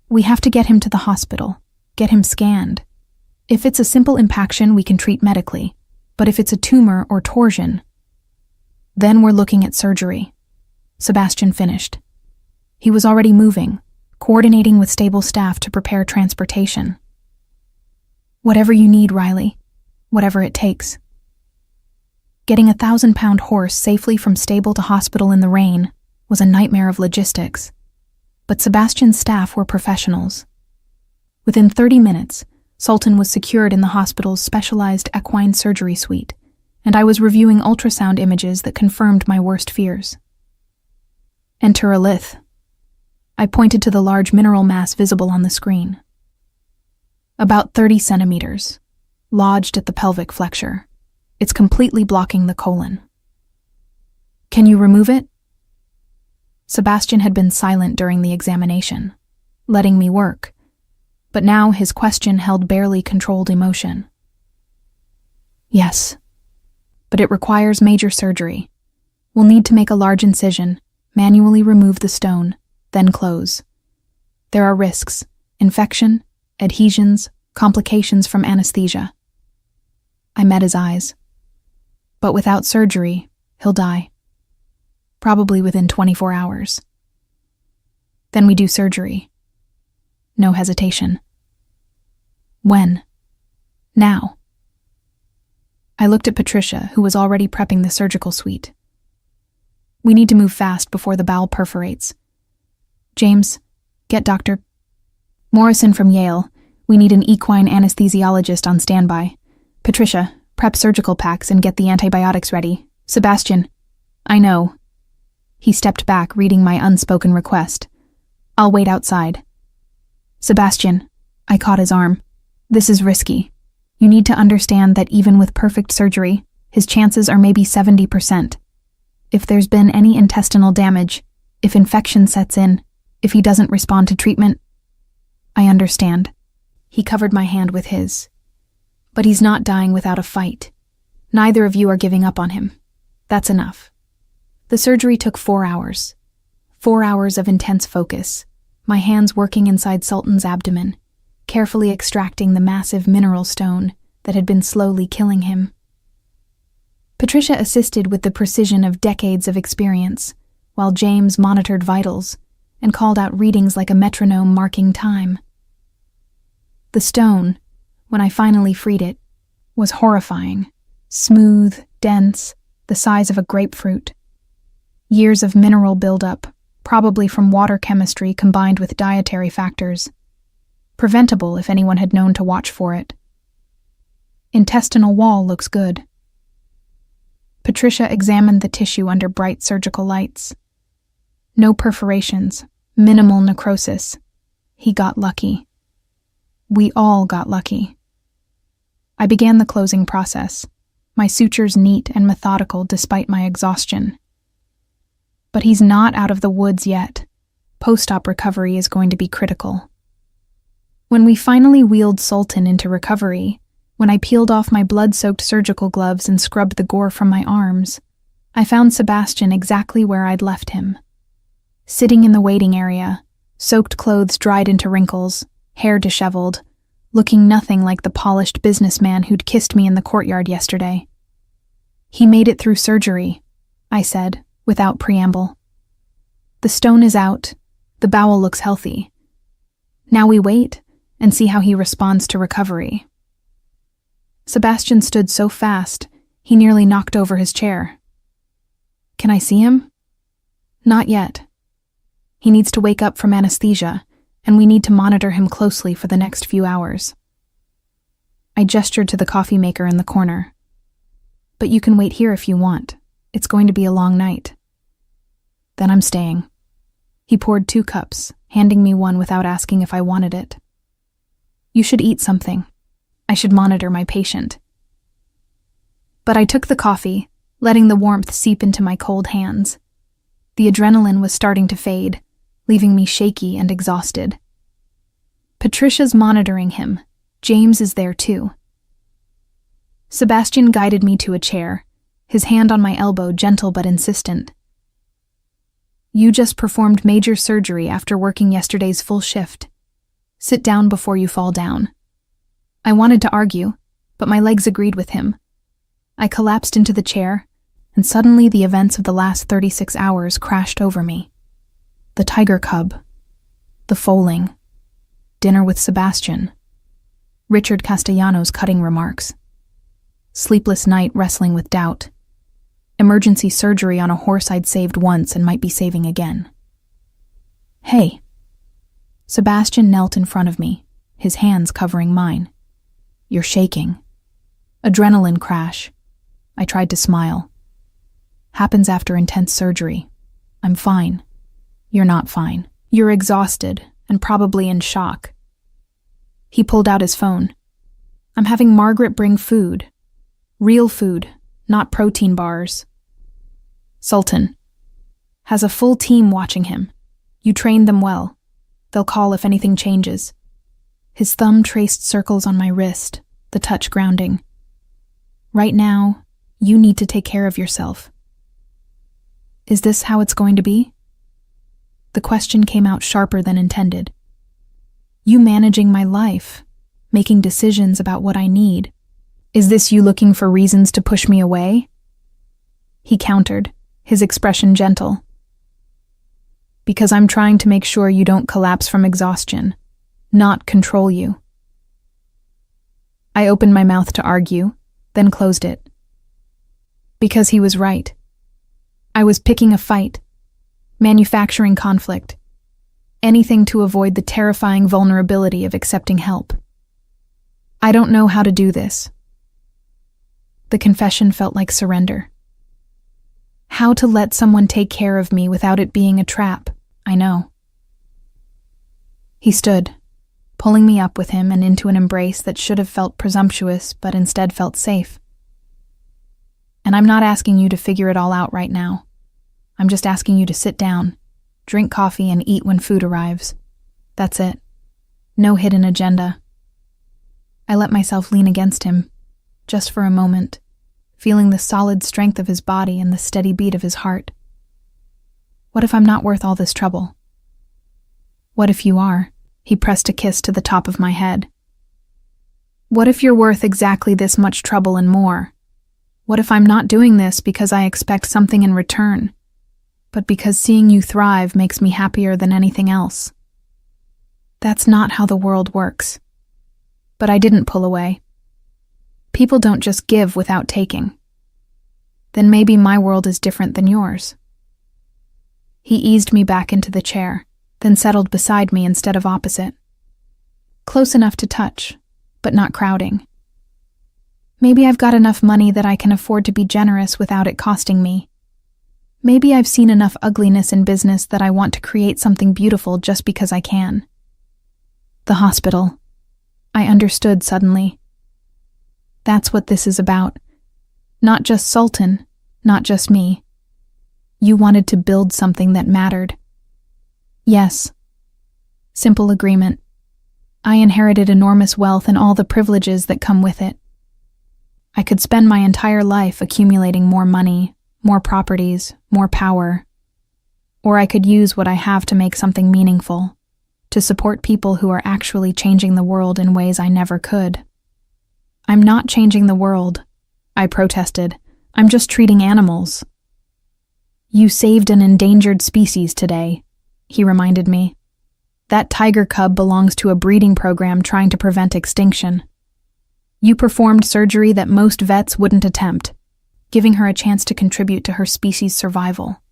"We have to get him to the hospital, get him scanned. If it's a simple impaction, we can treat medically, but if it's a tumor or torsion, then we're looking at surgery." Sebastian finished. He was already moving, coordinating with stable staff to prepare transportation. "Whatever you need, Riley. Whatever it takes." Getting a 1,000-pound horse safely from stable to hospital in the rain was a nightmare of logistics, but Sebastian's staff were professionals. Within 30 minutes, Sultan was secured in the hospital's specialized equine surgery suite, and I was reviewing ultrasound images that confirmed my worst fears. "Enter a lith." I pointed to the large mineral mass visible on the screen. About 30 centimeters, lodged at the pelvic flexure. It's completely blocking the colon. Can you remove it? Sebastian had been silent during the examination, letting me work, but now his question held barely controlled emotion. Yes, but it requires major surgery. We'll need to make a large incision, manually remove the stone, then close. There are risks: infection, adhesions, complications from anesthesia. I met his eyes. But without surgery, he'll die. Probably within 24 hours. Then we do surgery. No hesitation. When? Now. I looked at Patricia, who was already prepping the surgical suite. We need to move fast before the bowel perforates. James, get Dr. Morrison from Yale. We need an equine anesthesiologist on standby. Patricia, prep surgical packs and get the antibiotics ready. Sebastian, I know. He stepped back, reading my unspoken request. I'll wait outside. Sebastian, I caught his arm. This is risky. You need to understand that even with perfect surgery, his chances are maybe 70%. If there's been any intestinal damage, if infection sets in, if he doesn't respond to treatment. I understand. He covered my hand with his. But he's not dying without a fight. Neither of you are giving up on him. That's enough. The surgery took 4 hours. 4 hours of intense focus, my hands working inside Sultan's abdomen, carefully extracting the massive mineral stone that had been slowly killing him. Patricia assisted with the precision of decades of experience, while James monitored vitals and called out readings like a metronome marking time. The stone, when I finally freed it, was horrifying, smooth, dense, the size of a grapefruit. Years of mineral buildup, probably from water chemistry combined with dietary factors. Preventable if anyone had known to watch for it. Intestinal wall looks good. Patricia examined the tissue under bright surgical lights. No perforations, minimal necrosis. He got lucky. We all got lucky. I began the closing process, my sutures neat and methodical despite my exhaustion. But he's not out of the woods yet. Post-op recovery is going to be critical. When we finally wheeled Sultan into recovery, when I peeled off my blood-soaked surgical gloves and scrubbed the gore from my arms, I found Sebastian exactly where I'd left him. Sitting in the waiting area, soaked clothes dried into wrinkles, hair disheveled, looking nothing like the polished businessman who'd kissed me in the courtyard yesterday. He made it through surgery, I said, without preamble. The stone is out, the bowel looks healthy. Now we wait and see how he responds to recovery. Sebastian stood so fast, he nearly knocked over his chair. Can I see him? Not yet. He needs to wake up from anesthesia, and we need to monitor him closely for the next few hours. I gestured to the coffee maker in the corner. But you can wait here if you want. It's going to be a long night. Then I'm staying. He poured 2 cups, handing me one without asking if I wanted it. You should eat something. I should monitor my patient. But I took the coffee, letting the warmth seep into my cold hands. The adrenaline was starting to fade, leaving me shaky and exhausted. Patricia's monitoring him. James is there too. Sebastian guided me to a chair, his hand on my elbow, gentle but insistent. You just performed major surgery after working yesterday's full shift. Sit down before you fall down. I wanted to argue, but my legs agreed with him. I collapsed into the chair, and suddenly the events of the last 36 hours crashed over me. The tiger cub, the foaling, dinner with Sebastian, Richard Castellanos' cutting remarks, sleepless night wrestling with doubt, emergency surgery on a horse I'd saved once and might be saving again. Hey. Sebastian knelt in front of me, his hands covering mine. You're shaking. Adrenaline crash. I tried to smile. Happens after intense surgery. I'm fine. You're not fine. You're exhausted and probably in shock. He pulled out his phone. I'm having Margaret bring food. Real food, not protein bars. Sultan. Has a full team watching him. You trained them well. They'll call if anything changes. His thumb traced circles on my wrist, the touch grounding. Right now, you need to take care of yourself. Is this how it's going to be? The question came out sharper than intended. You managing my life, making decisions about what I need. Is this you looking for reasons to push me away? He countered, his expression gentle. Because I'm trying to make sure you don't collapse from exhaustion, not control you. I opened my mouth to argue, then closed it. Because he was right. I was picking a fight, manufacturing conflict, anything to avoid the terrifying vulnerability of accepting help. I don't know how to do this. The confession felt like surrender. How to let someone take care of me without it being a trap, I know. He stood, pulling me up with him and into an embrace that should have felt presumptuous but instead felt safe. And I'm not asking you to figure it all out right now. I'm just asking you to sit down, drink coffee, and eat when food arrives. That's it. No hidden agenda. I let myself lean against him, just for a moment, feeling the solid strength of his body and the steady beat of his heart. What if I'm not worth all this trouble? What if you are? He pressed a kiss to the top of my head. What if you're worth exactly this much trouble and more? What if I'm not doing this because I expect something in return, but because seeing you thrive makes me happier than anything else? That's not how the world works. But I didn't pull away. People don't just give without taking. Then maybe my world is different than yours. He eased me back into the chair, then settled beside me instead of opposite. Close enough to touch, but not crowding. Maybe I've got enough money that I can afford to be generous without it costing me. Maybe I've seen enough ugliness in business that I want to create something beautiful just because I can. The hospital. I understood suddenly. That's what this is about. Not just Sultan, not just me. You wanted to build something that mattered. Yes. Simple agreement. I inherited enormous wealth and all the privileges that come with it. I could spend my entire life accumulating more money, more properties, more power. Or I could use what I have to make something meaningful, to support people who are actually changing the world in ways I never could. I'm not changing the world, I protested. I'm just treating animals. You saved an endangered species today, he reminded me. That tiger cub belongs to a breeding program trying to prevent extinction. You performed surgery that most vets wouldn't attempt, giving her a chance to contribute to her species' survival.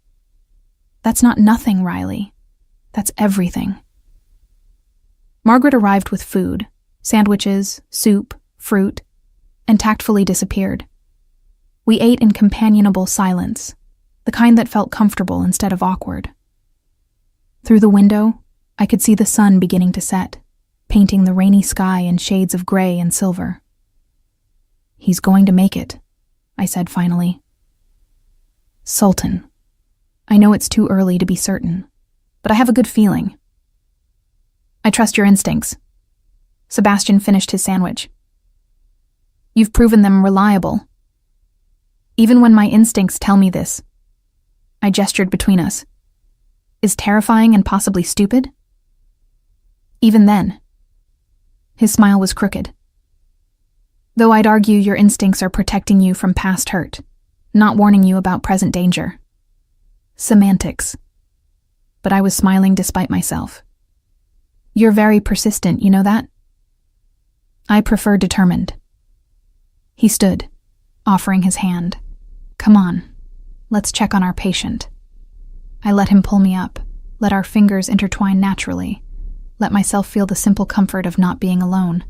That's not nothing, Riley. That's everything. Margaret arrived with food, sandwiches, soup, fruit, and tactfully disappeared. We ate in companionable silence, the kind that felt comfortable instead of awkward. Through the window, I could see the sun beginning to set, painting the rainy sky in shades of gray and silver. He's going to make it, I said finally. Sultan. I know it's too early to be certain, but I have a good feeling. I trust your instincts. Sebastian finished his sandwich. You've proven them reliable. Even when my instincts tell me this, I gestured between us, is terrifying and possibly stupid? Even then. His smile was crooked. Though I'd argue your instincts are protecting you from past hurt, not warning you about present danger. Semantics. But I was smiling despite myself. You're very persistent, you know that? I prefer determined. He stood, offering his hand. Come on, let's check on our patient. I let him pull me up, let our fingers intertwine naturally, let myself feel the simple comfort of not being alone.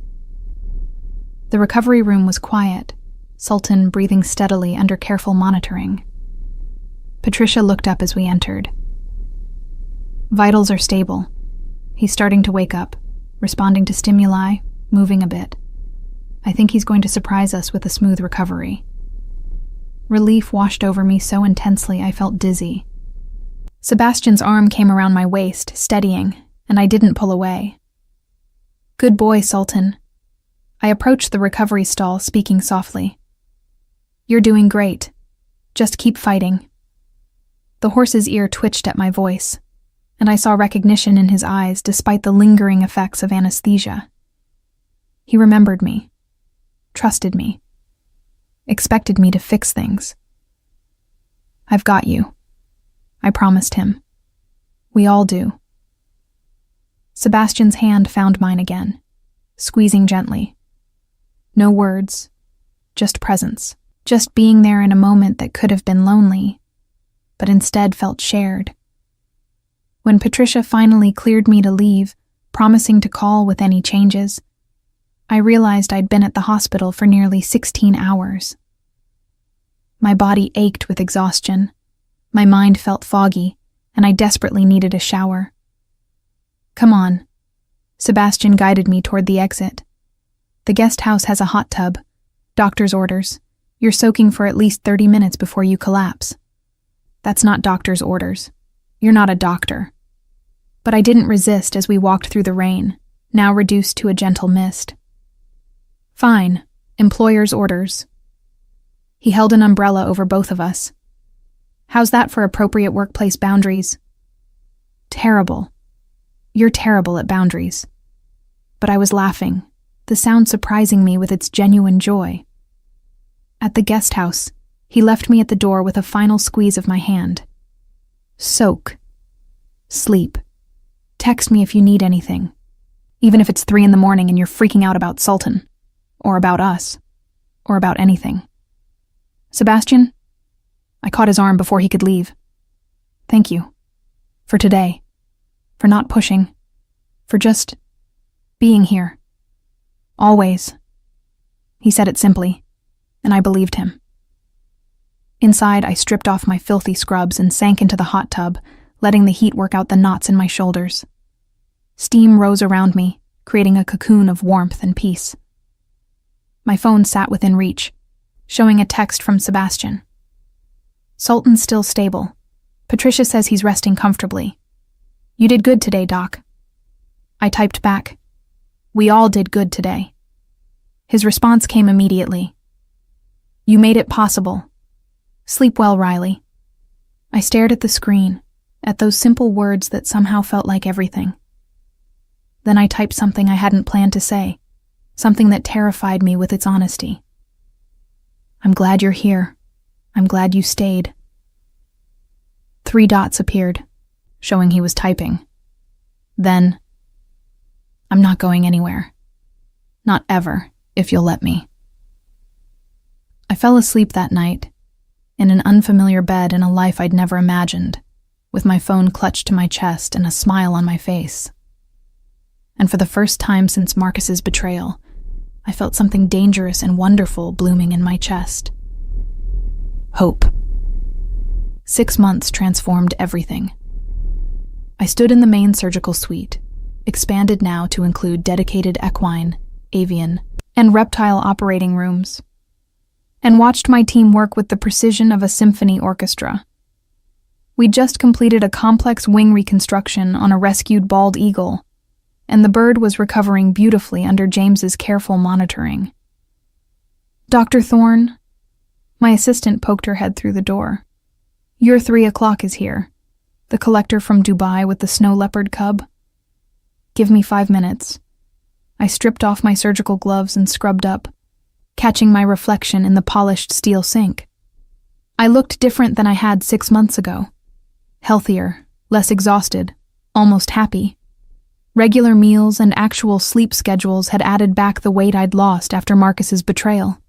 The recovery room was quiet, Sultan breathing steadily under careful monitoring. Patricia looked up as we entered. Vitals are stable. He's starting to wake up, responding to stimuli, moving a bit. I think he's going to surprise us with a smooth recovery. Relief washed over me so intensely I felt dizzy. Sebastian's arm came around my waist, steadying, and I didn't pull away. "Good boy, Sultan." I approached the recovery stall, speaking softly. "You're doing great. Just keep fighting." The horse's ear twitched at my voice, and I saw recognition in his eyes despite the lingering effects of anesthesia. He remembered me, trusted me, expected me to fix things. "I've got you," I promised him. "We all do." Sebastian's hand found mine again, squeezing gently. No words, just presence, just being there in a moment that could have been lonely, but instead felt shared. When Patricia finally cleared me to leave, promising to call with any changes, I realized I'd been at the hospital for nearly 16 hours. My body ached with exhaustion, my mind felt foggy, and I desperately needed a shower. "Come on." Sebastian guided me toward the exit. "The guest house has a hot tub. Doctor's orders. You're soaking for at least 30 minutes before you collapse." "That's not doctor's orders. You're not a doctor." But I didn't resist as we walked through the rain, now reduced to a gentle mist. "Fine. Employer's orders." He held an umbrella over both of us. "How's that for appropriate workplace boundaries?" "Terrible. You're terrible at boundaries." But I was laughing, the sound surprising me with its genuine joy. At the guest house, he left me at the door with a final squeeze of my hand. "Soak. Sleep. Text me if you need anything, even if it's 3 a.m. and you're freaking out about Sultan, or about us, or about anything." "Sebastian?" I caught his arm before he could leave. "Thank you. For today. For not pushing. For just being here. Always." He said it simply, and I believed him. Inside, I stripped off my filthy scrubs and sank into the hot tub, letting the heat work out the knots in my shoulders. Steam rose around me, creating a cocoon of warmth and peace. My phone sat within reach, showing a text from Sebastian. "Sultan's still stable. Patricia says he's resting comfortably. You did good today, Doc." I typed back, "We all did good today." His response came immediately. "You made it possible. Sleep well, Riley." I stared at the screen, at those simple words that somehow felt like everything. Then I typed something I hadn't planned to say, something that terrified me with its honesty. "I'm glad you're here. I'm glad you stayed." 3 dots appeared, showing he was typing. Then, "I'm not going anywhere. Not ever, if you'll let me." I fell asleep that night, in an unfamiliar bed in a life I'd never imagined, with my phone clutched to my chest and a smile on my face. And for the first time since Marcus's betrayal, I felt something dangerous and wonderful blooming in my chest. Hope. 6 months transformed everything. I stood in the main surgical suite, expanded now to include dedicated equine, avian, and reptile operating rooms, and watched my team work with the precision of a symphony orchestra. We'd just completed a complex wing reconstruction on a rescued bald eagle, and the bird was recovering beautifully under James's careful monitoring. "Dr. Thorne?" My assistant poked her head through the door. "Your 3 o'clock is here. The collector from Dubai with the snow leopard cub." "Give me 5 minutes." I stripped off my surgical gloves and scrubbed up, catching my reflection in the polished steel sink. I looked different than I had 6 months ago. Healthier, less exhausted, almost happy. Regular meals and actual sleep schedules had added back the weight I'd lost after Marcus's betrayal.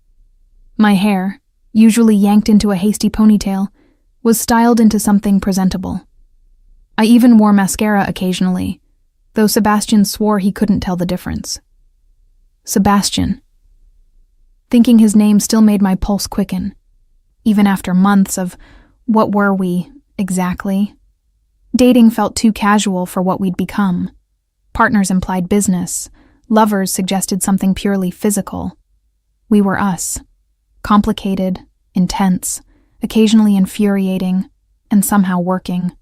My hair, usually yanked into a hasty ponytail, was styled into something presentable. I even wore mascara occasionally, though Sebastian swore he couldn't tell the difference. Sebastian. Thinking his name still made my pulse quicken, even after months of what were we, exactly? Dating felt too casual for what we'd become. Partners implied business. Lovers suggested something purely physical. We were us. Complicated, intense, occasionally infuriating, and somehow working.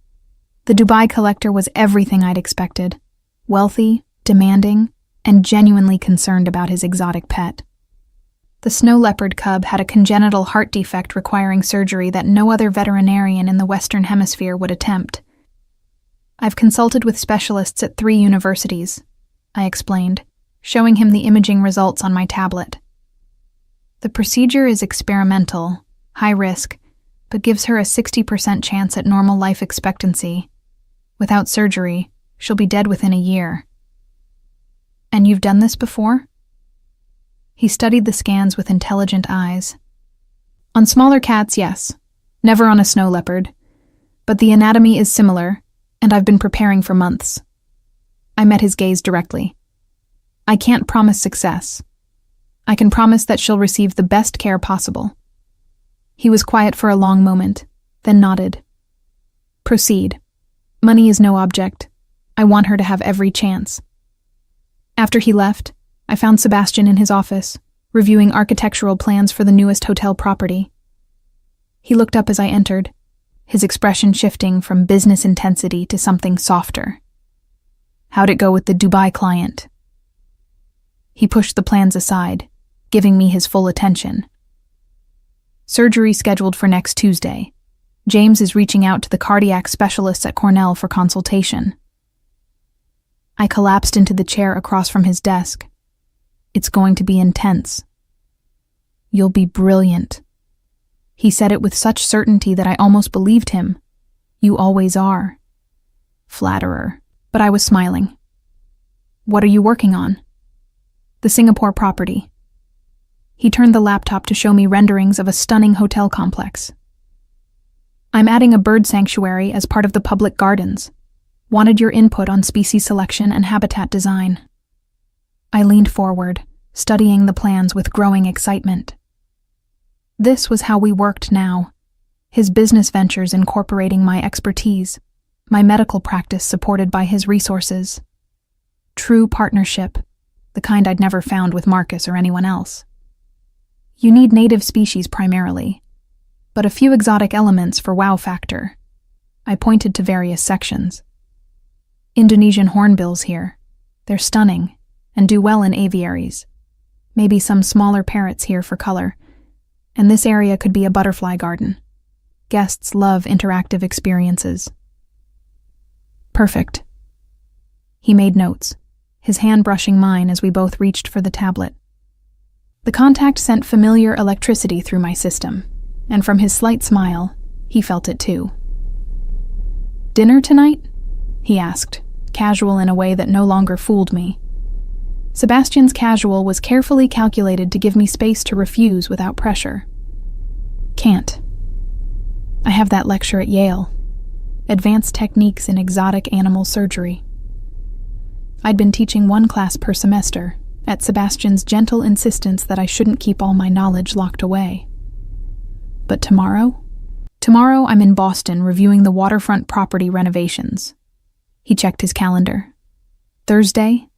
The Dubai collector was everything I'd expected: wealthy, demanding, and genuinely concerned about his exotic pet. The snow leopard cub had a congenital heart defect requiring surgery that no other veterinarian in the Western Hemisphere would attempt. I've consulted with specialists at 3 universities, I explained, showing him the imaging results on my tablet. The procedure is experimental, high risk, but gives her a 60% chance at normal life expectancy. Without surgery, she'll be dead within a year. And you've done this before? He studied the scans with intelligent eyes. On smaller cats, yes. Never on a snow leopard. But the anatomy is similar, and I've been preparing for months. I met his gaze directly. I can't promise success. I can promise that she'll receive the best care possible. He was quiet for a long moment, then nodded. Proceed. Money is no object. I want her to have every chance. After he left, I found Sebastian in his office, reviewing architectural plans for the newest hotel property. He looked up as I entered, his expression shifting from business intensity to something softer. How'd it go with the Dubai client? He pushed the plans aside, giving me his full attention. Surgery scheduled for next Tuesday. James is reaching out to the cardiac specialists at Cornell for consultation. I collapsed into the chair across from his desk. It's going to be intense. You'll be brilliant. He said it with such certainty that I almost believed him. You always are. Flatterer. But I was smiling. What are you working on? The Singapore property. He turned the laptop to show me renderings of a stunning hotel complex. I'm adding a bird sanctuary as part of the public gardens. Wanted your input on species selection and habitat design. I leaned forward, studying the plans with growing excitement. This was how we worked now, his business ventures incorporating my expertise, my medical practice supported by his resources. True partnership, the kind I'd never found with Marcus or anyone else. You need native species primarily, but a few exotic elements for wow factor. I pointed to various sections. Indonesian hornbills here. They're stunning and do well in aviaries. Maybe some smaller parrots here for color. And this area could be a butterfly garden. Guests love interactive experiences. Perfect. He made notes, his hand brushing mine as we both reached for the tablet. The contact sent familiar electricity through my system, and from his slight smile, he felt it too. Dinner tonight? He asked, casual in a way that no longer fooled me. Sebastian's casual was carefully calculated to give me space to refuse without pressure. Can't. I have that lecture at Yale. Advanced Techniques in Exotic Animal Surgery. I'd been teaching one class per semester, at Sebastian's gentle insistence that I shouldn't keep all my knowledge locked away. But tomorrow? Tomorrow I'm in Boston reviewing the waterfront property renovations. He checked his calendar. Thursday,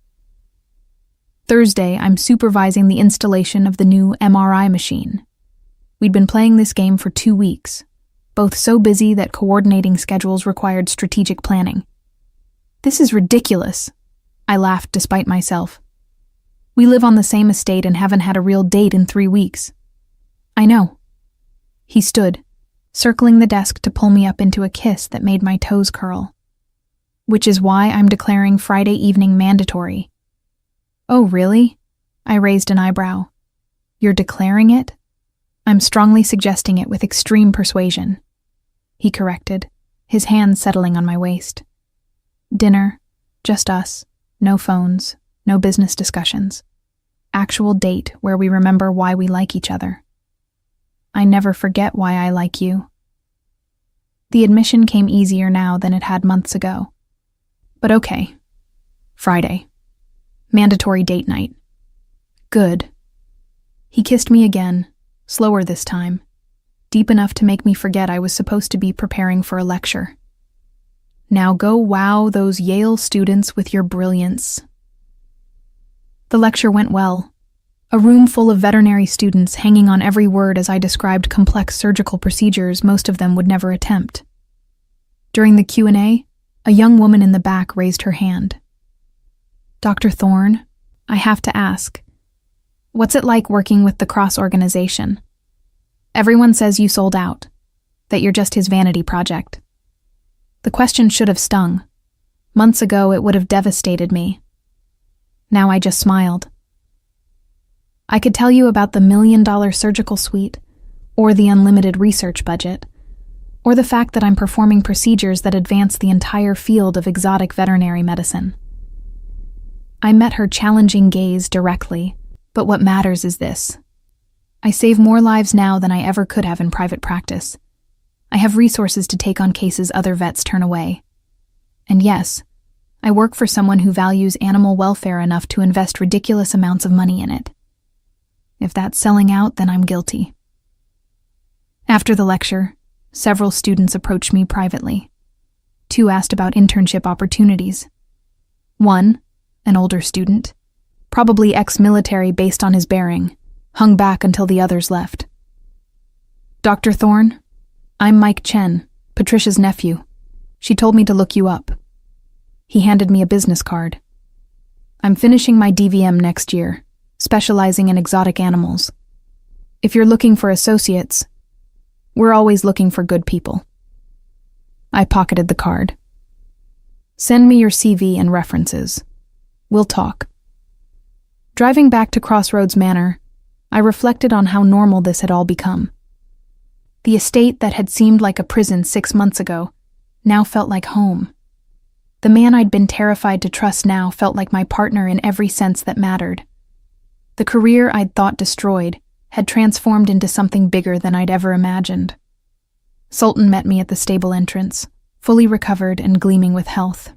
I'm supervising the installation of the new MRI machine. We'd been playing this game for 2 weeks, both so busy that coordinating schedules required strategic planning. This is ridiculous. I laughed despite myself. We live on the same estate and haven't had a real date in 3 weeks. I know. He stood, circling the desk to pull me up into a kiss that made my toes curl. Which is why I'm declaring Friday evening mandatory. Oh, really? I raised an eyebrow. You're declaring it? I'm strongly suggesting it with extreme persuasion. He corrected, his hand settling on my waist. Dinner, just us, no phones, no business discussions. Actual date where we remember why we like each other. I never forget why I like you. The admission came easier now than it had months ago. But okay. Friday. Mandatory date night. Good. He kissed me again, slower this time, deep enough to make me forget I was supposed to be preparing for a lecture. Now go wow those Yale students with your brilliance. The lecture went well. A room full of veterinary students hanging on every word as I described complex surgical procedures most of them would never attempt. During the Q&A, a young woman in the back raised her hand. "Dr. Thorne, I have to ask, what's it like working with the Cross organization? Everyone says you sold out, that you're just his vanity project." The question should have stung. Months ago, it would have devastated me. Now I just smiled. I could tell you about the $1 million surgical suite, or the unlimited research budget, or the fact that I'm performing procedures that advance the entire field of exotic veterinary medicine. I met her challenging gaze directly, but what matters is this. I save more lives now than I ever could have in private practice. I have resources to take on cases other vets turn away. And yes, I work for someone who values animal welfare enough to invest ridiculous amounts of money in it. If that's selling out, then I'm guilty. After the lecture, several students approached me privately. 2 asked about internship opportunities. One, an older student, probably ex-military based on his bearing, hung back until the others left. "Dr. Thorne, I'm Mike Chen, Patricia's nephew. She told me to look you up." He handed me a business card. "I'm finishing my DVM next year, specializing in exotic animals. If you're looking for associates, we're always looking for good people." I pocketed the card. "Send me your CV and references. We'll talk." Driving back to Crossroads Manor, I reflected on how normal this had all become. The estate that had seemed like a prison 6 months ago now felt like home. The man I'd been terrified to trust now felt like my partner in every sense that mattered. The career I'd thought destroyed had transformed into something bigger than I'd ever imagined. Sultan met me at the stable entrance, fully recovered and gleaming with health.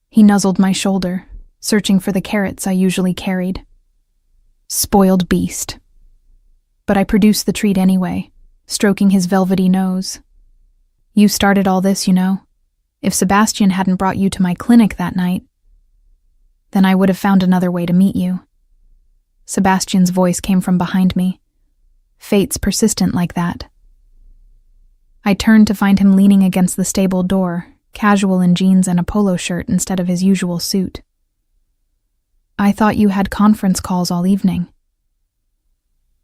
He nuzzled my shoulder, searching for the carrots I usually carried. Spoiled beast. But I produced the treat anyway, stroking his velvety nose. "You started all this, you know. If Sebastian hadn't brought you to my clinic that night, then I would have found another way to meet you." Sebastian's voice came from behind me. Fate's persistent like that. I turned to find him leaning against the stable door, casual in jeans and a polo shirt instead of his usual suit. "I thought you had conference calls all evening."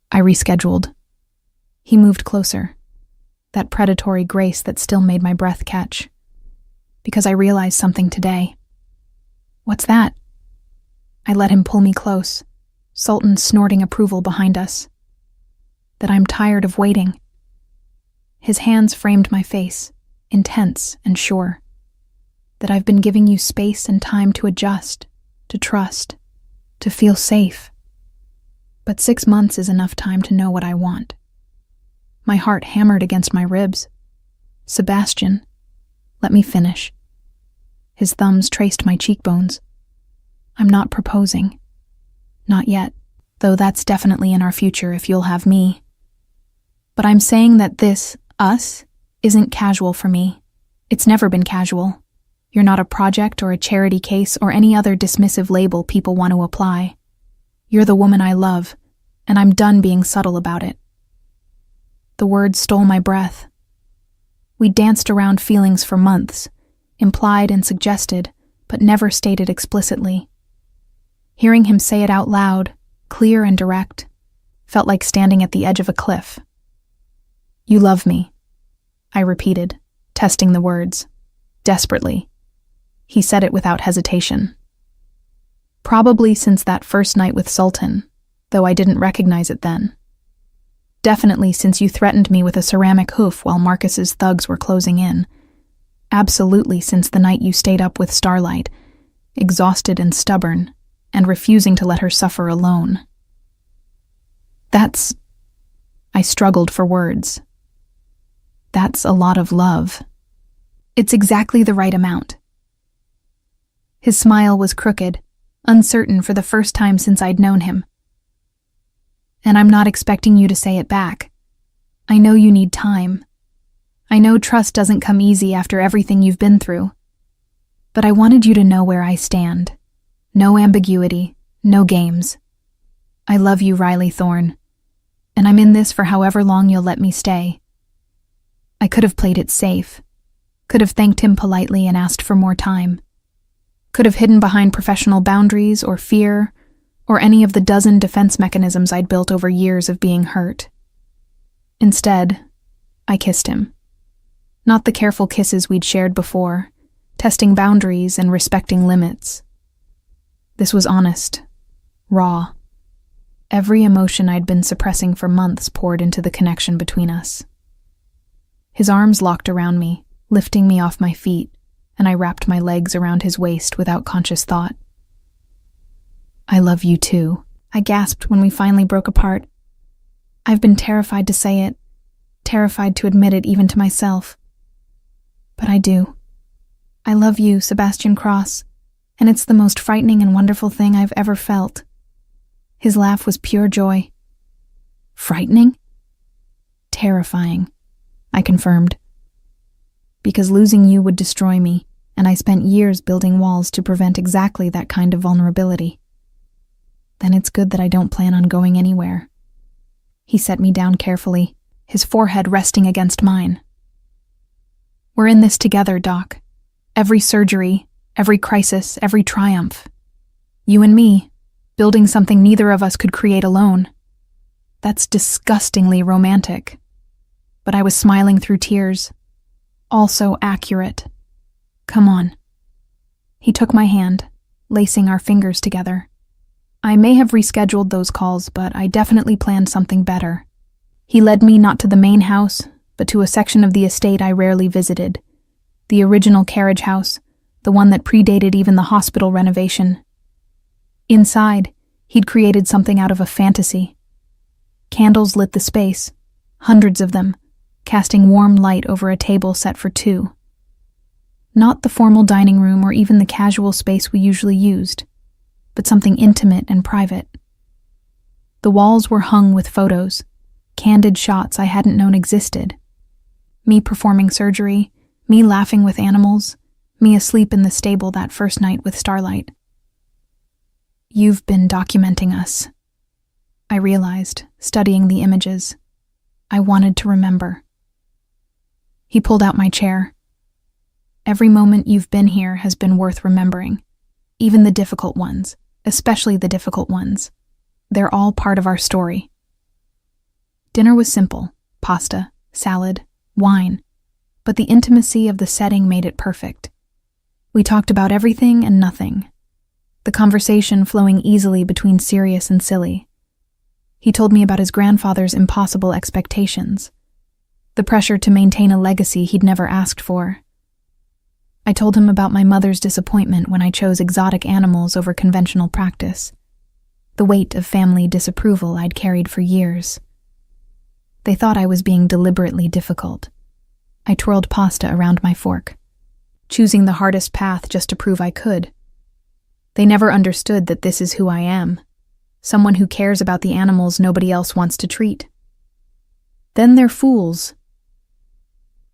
I rescheduled. He moved closer, that predatory grace that still made my breath catch. "Because I realized something today." "What's that?" I let him pull me close, Sultan snorting approval behind us. "That I'm tired of waiting." His hands framed my face, intense and sure. "That I've been giving you space and time to adjust, to trust, to feel safe. But 6 months is enough time to know what I want." My heart hammered against my ribs. "Sebastian, let me finish." His thumbs traced my cheekbones. "I'm not proposing. Not yet, though that's definitely in our future if you'll have me. But I'm saying that this, us, isn't casual for me. It's never been casual. You're not a project or a charity case or any other dismissive label people want to apply. You're the woman I love, and I'm done being subtle about it." The words stole my breath. We danced around feelings for months, implied and suggested, but never stated explicitly. Hearing him say it out loud, clear and direct, felt like standing at the edge of a cliff. "You love me," I repeated, testing the words, desperately. He said it without hesitation. Probably since that first night with Sultan, though I didn't recognize it then. Definitely since you threatened me with a ceramic hoof while Marcus's thugs were closing in. Absolutely since the night you stayed up with Starlight, exhausted and stubborn, and refusing to let her suffer alone. I struggled for words. That's a lot of love. It's exactly the right amount. His smile was crooked, uncertain for the first time since I'd known him. And I'm not expecting you to say it back. I know you need time. I know trust doesn't come easy after everything you've been through. But I wanted you to know where I stand. No ambiguity, no games. I love you, Riley Thorne, and I'm in this for however long you'll let me stay. I could have played it safe, could have thanked him politely and asked for more time, could have hidden behind professional boundaries or fear, or any of the dozen defense mechanisms I'd built over years of being hurt. Instead, I kissed him. Not the careful kisses we'd shared before, testing boundaries and respecting limits. This was honest, raw. Every emotion I'd been suppressing for months poured into the connection between us. His arms locked around me, lifting me off my feet, and I wrapped my legs around his waist without conscious thought. I love you too, I gasped when we finally broke apart. I've been terrified to say it, terrified to admit it even to myself. But I do. I love you, Sebastian Cross, and it's the most frightening and wonderful thing I've ever felt. His laugh was pure joy. Frightening? Terrifying, I confirmed. Because losing you would destroy me, and I spent years building walls to prevent exactly that kind of vulnerability. Then it's good that I don't plan on going anywhere. He set me down carefully, his forehead resting against mine. We're in this together, Doc. Every surgery, every crisis, every triumph. You and me, building something neither of us could create alone. That's disgustingly romantic. But I was smiling through tears. Also accurate. Come on. He took my hand, lacing our fingers together. I may have rescheduled those calls, but I definitely planned something better. He led me not to the main house, but to a section of the estate I rarely visited. The original carriage house, the one that predated even the hospital renovation. Inside, he'd created something out of a fantasy. Candles lit the space, hundreds of them, casting warm light over a table set for two. Not the formal dining room or even the casual space we usually used, but something intimate and private. The walls were hung with photos, candid shots I hadn't known existed. Me performing surgery, me laughing with animals, me asleep in the stable that first night with Starlight. You've been documenting us, I realized, studying the images. I wanted to remember. He pulled out my chair. Every moment you've been here has been worth remembering, even the difficult ones, especially the difficult ones. They're all part of our story. Dinner was simple, pasta, salad, wine, but the intimacy of the setting made it perfect. We talked about everything and nothing, the conversation flowing easily between serious and silly. He told me about his grandfather's impossible expectations, the pressure to maintain a legacy he'd never asked for. I told him about my mother's disappointment when I chose exotic animals over conventional practice, the weight of family disapproval I'd carried for years. They thought I was being deliberately difficult. I twirled pasta around my fork, choosing the hardest path just to prove I could. They never understood that this is who I am, someone who cares about the animals nobody else wants to treat. Then they're fools.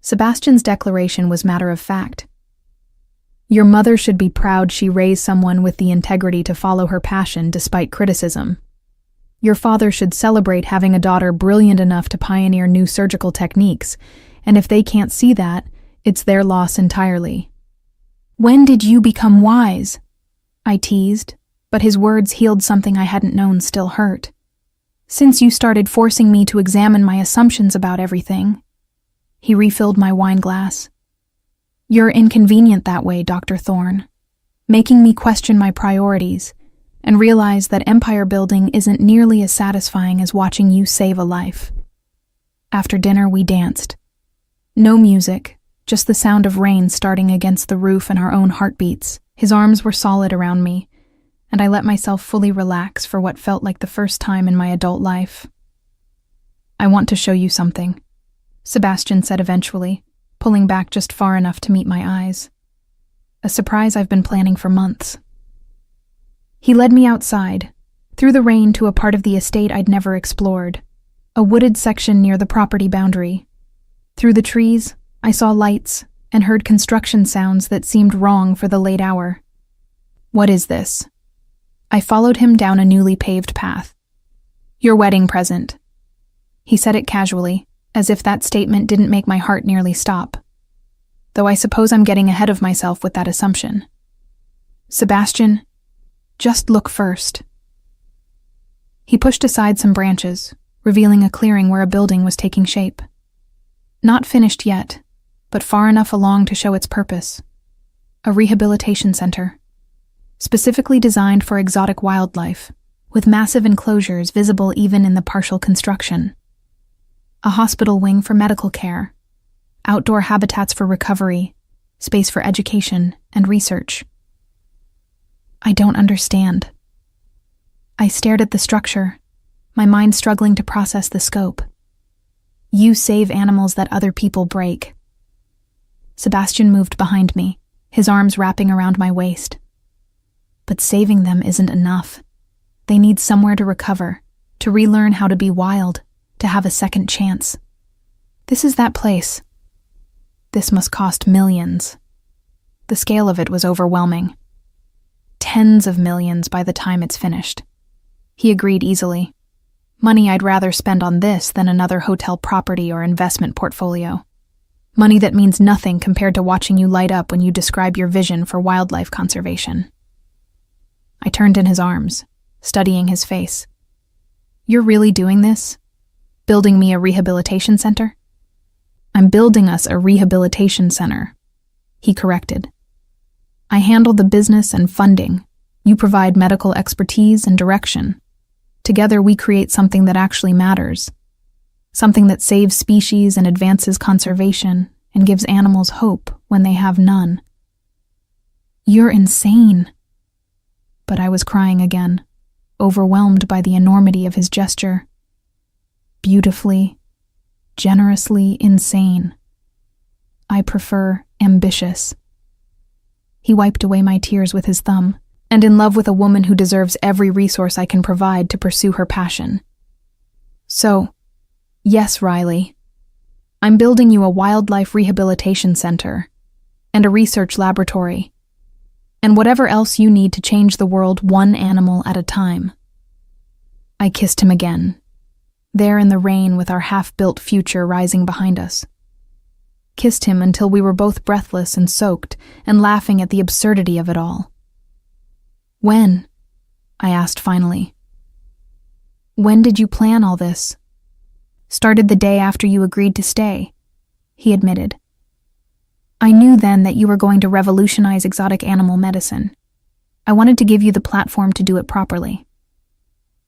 Sebastian's declaration was matter of fact. Your mother should be proud she raised someone with the integrity to follow her passion despite criticism. Your father should celebrate having a daughter brilliant enough to pioneer new surgical techniques, and if they can't see that, it's their loss entirely. When did you become wise? I teased, but his words healed something I hadn't known still hurt. Since you started forcing me to examine my assumptions about everything. He refilled my wine glass. You're inconvenient that way, Dr. Thorne, making me question my priorities and realize that empire building isn't nearly as satisfying as watching you save a life. After dinner, we danced. No music, just the sound of rain starting against the roof and our own heartbeats. His arms were solid around me, and I let myself fully relax for what felt like the first time in my adult life. I want to show you something, Sebastian said eventually, pulling back just far enough to meet my eyes. A surprise I've been planning for months. He led me outside, through the rain to a part of the estate I'd never explored, a wooded section near the property boundary. Through the trees, I saw lights and heard construction sounds that seemed wrong for the late hour. What is this? I followed him down a newly paved path, Your wedding present. He said it casually, as if that statement didn't make my heart nearly stop. Though I suppose I'm getting ahead of myself with that assumption. Sebastian, just look first. He pushed aside some branches, revealing a clearing where a building was taking shape. Not finished yet, but far enough along to show its purpose. A rehabilitation center, specifically designed for exotic wildlife, with massive enclosures visible even in the partial construction. A hospital wing for medical care, outdoor habitats for recovery, space for education and research. I don't understand. I stared at the structure, my mind struggling to process the scope. You save animals that other people break. Sebastian moved behind me, his arms wrapping around my waist. But saving them isn't enough. They need somewhere to recover, to relearn how to be wild, to have a second chance. This is that place. This must cost millions. The scale of it was overwhelming. Tens of millions by the time it's finished. He agreed easily. Money I'd rather spend on this than another hotel property or investment portfolio. Money that means nothing compared to watching you light up when you describe your vision for wildlife conservation. I turned in his arms, studying his face. You're really doing this? Building me a rehabilitation center? I'm building us a rehabilitation center, he corrected. I handle the business and funding. You provide medical expertise and direction. Together we create something that actually matters. Something that saves species and advances conservation and gives animals hope when they have none. You're insane. But I was crying again, overwhelmed by the enormity of his gesture. Beautifully, generously insane. I prefer ambitious. He wiped away my tears with his thumb, and in love with a woman who deserves every resource I can provide to pursue her passion. So, yes, Riley. I'm building you a wildlife rehabilitation center and a research laboratory, and whatever else you need to change the world one animal at a time. I kissed him again, there in the rain with our half-built future rising behind us. Kissed him until we were both breathless and soaked and laughing at the absurdity of it all. When? I asked finally. When did you plan all this? Started the day after you agreed to stay, he admitted. I knew then that you were going to revolutionize exotic animal medicine. I wanted to give you the platform to do it properly.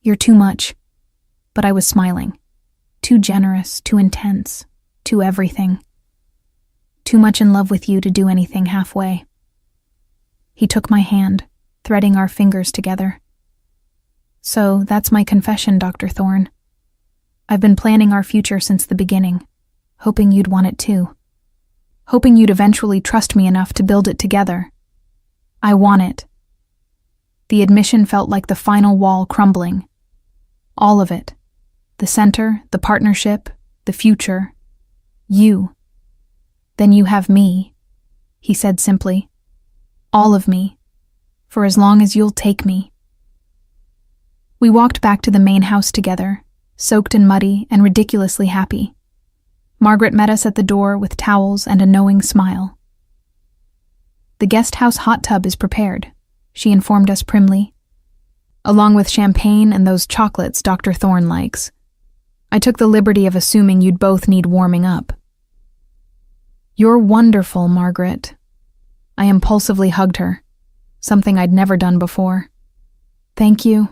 You're too much. But I was smiling. Too generous, too intense, too everything. Too much in love with you to do anything halfway. He took my hand, threading our fingers together. So that's my confession, Dr. Thorne. I've been planning our future since the beginning, hoping you'd want it too. Hoping you'd eventually trust me enough to build it together. I want it. The admission felt like the final wall crumbling. All of it. The center, the partnership, the future. You. Then you have me, he said simply. All of me. For as long as you'll take me. We walked back to the main house together, soaked and muddy and ridiculously happy. Margaret met us at the door with towels and a knowing smile. The guest house hot tub is prepared, she informed us primly, along with champagne and those chocolates Dr. Thorne likes. I took the liberty of assuming you'd both need warming up. You're wonderful, Margaret. I impulsively hugged her, something I'd never done before. Thank you.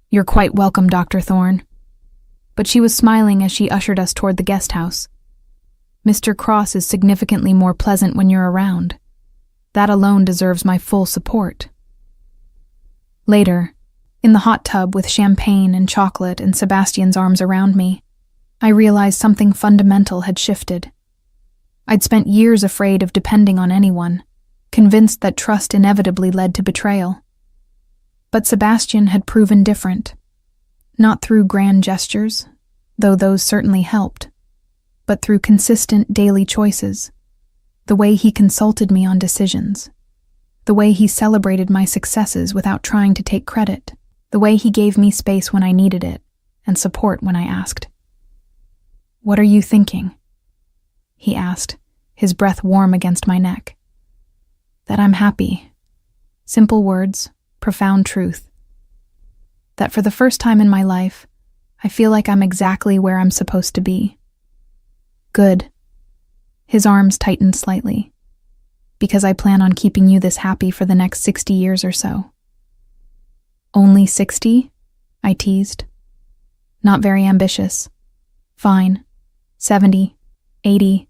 You're quite welcome, Dr. Thorne. But she was smiling as she ushered us toward the guest house. Mr. Cross is significantly more pleasant when you're around. That alone deserves my full support. Later, in the hot tub with champagne and chocolate and Sebastian's arms around me, I realized something fundamental had shifted. I'd spent years afraid of depending on anyone, convinced that trust inevitably led to betrayal. But Sebastian had proven different. Not through grand gestures, though those certainly helped, but through consistent daily choices, the way he consulted me on decisions, the way he celebrated my successes without trying to take credit. The way he gave me space when I needed it, and support when I asked. "What are you thinking?" he asked, his breath warm against my neck. That I'm happy. Simple words, profound truth. That for the first time in my life, I feel like I'm exactly where I'm supposed to be. Good. His arms tightened slightly. Because I plan on keeping you this happy for the next 60 years or so. Only 60? I teased. Not very ambitious. Fine. 70, 80.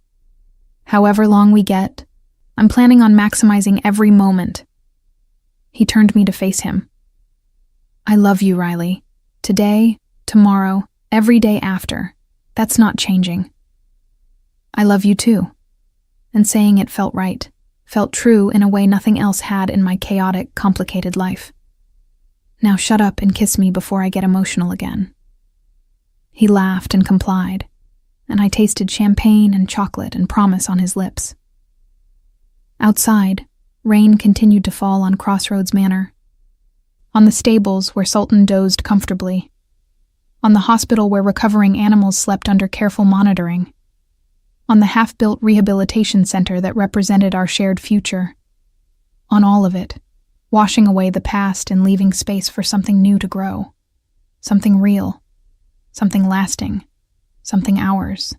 However long we get, I'm planning on maximizing every moment. He turned me to face him. I love you, Riley. Today, tomorrow, every day after. That's not changing. I love you too. And saying it felt right, felt true in a way nothing else had in my chaotic, complicated life. Now shut up and kiss me before I get emotional again. He laughed and complied, and I tasted champagne and chocolate and promise on his lips. Outside, rain continued to fall on Crossroads Manor. On the stables where Sultan dozed comfortably. On the hospital where recovering animals slept under careful monitoring. On the half-built rehabilitation center that represented our shared future. On all of it, washing away the past and leaving space for something new to grow. Something real. Something lasting. Something ours.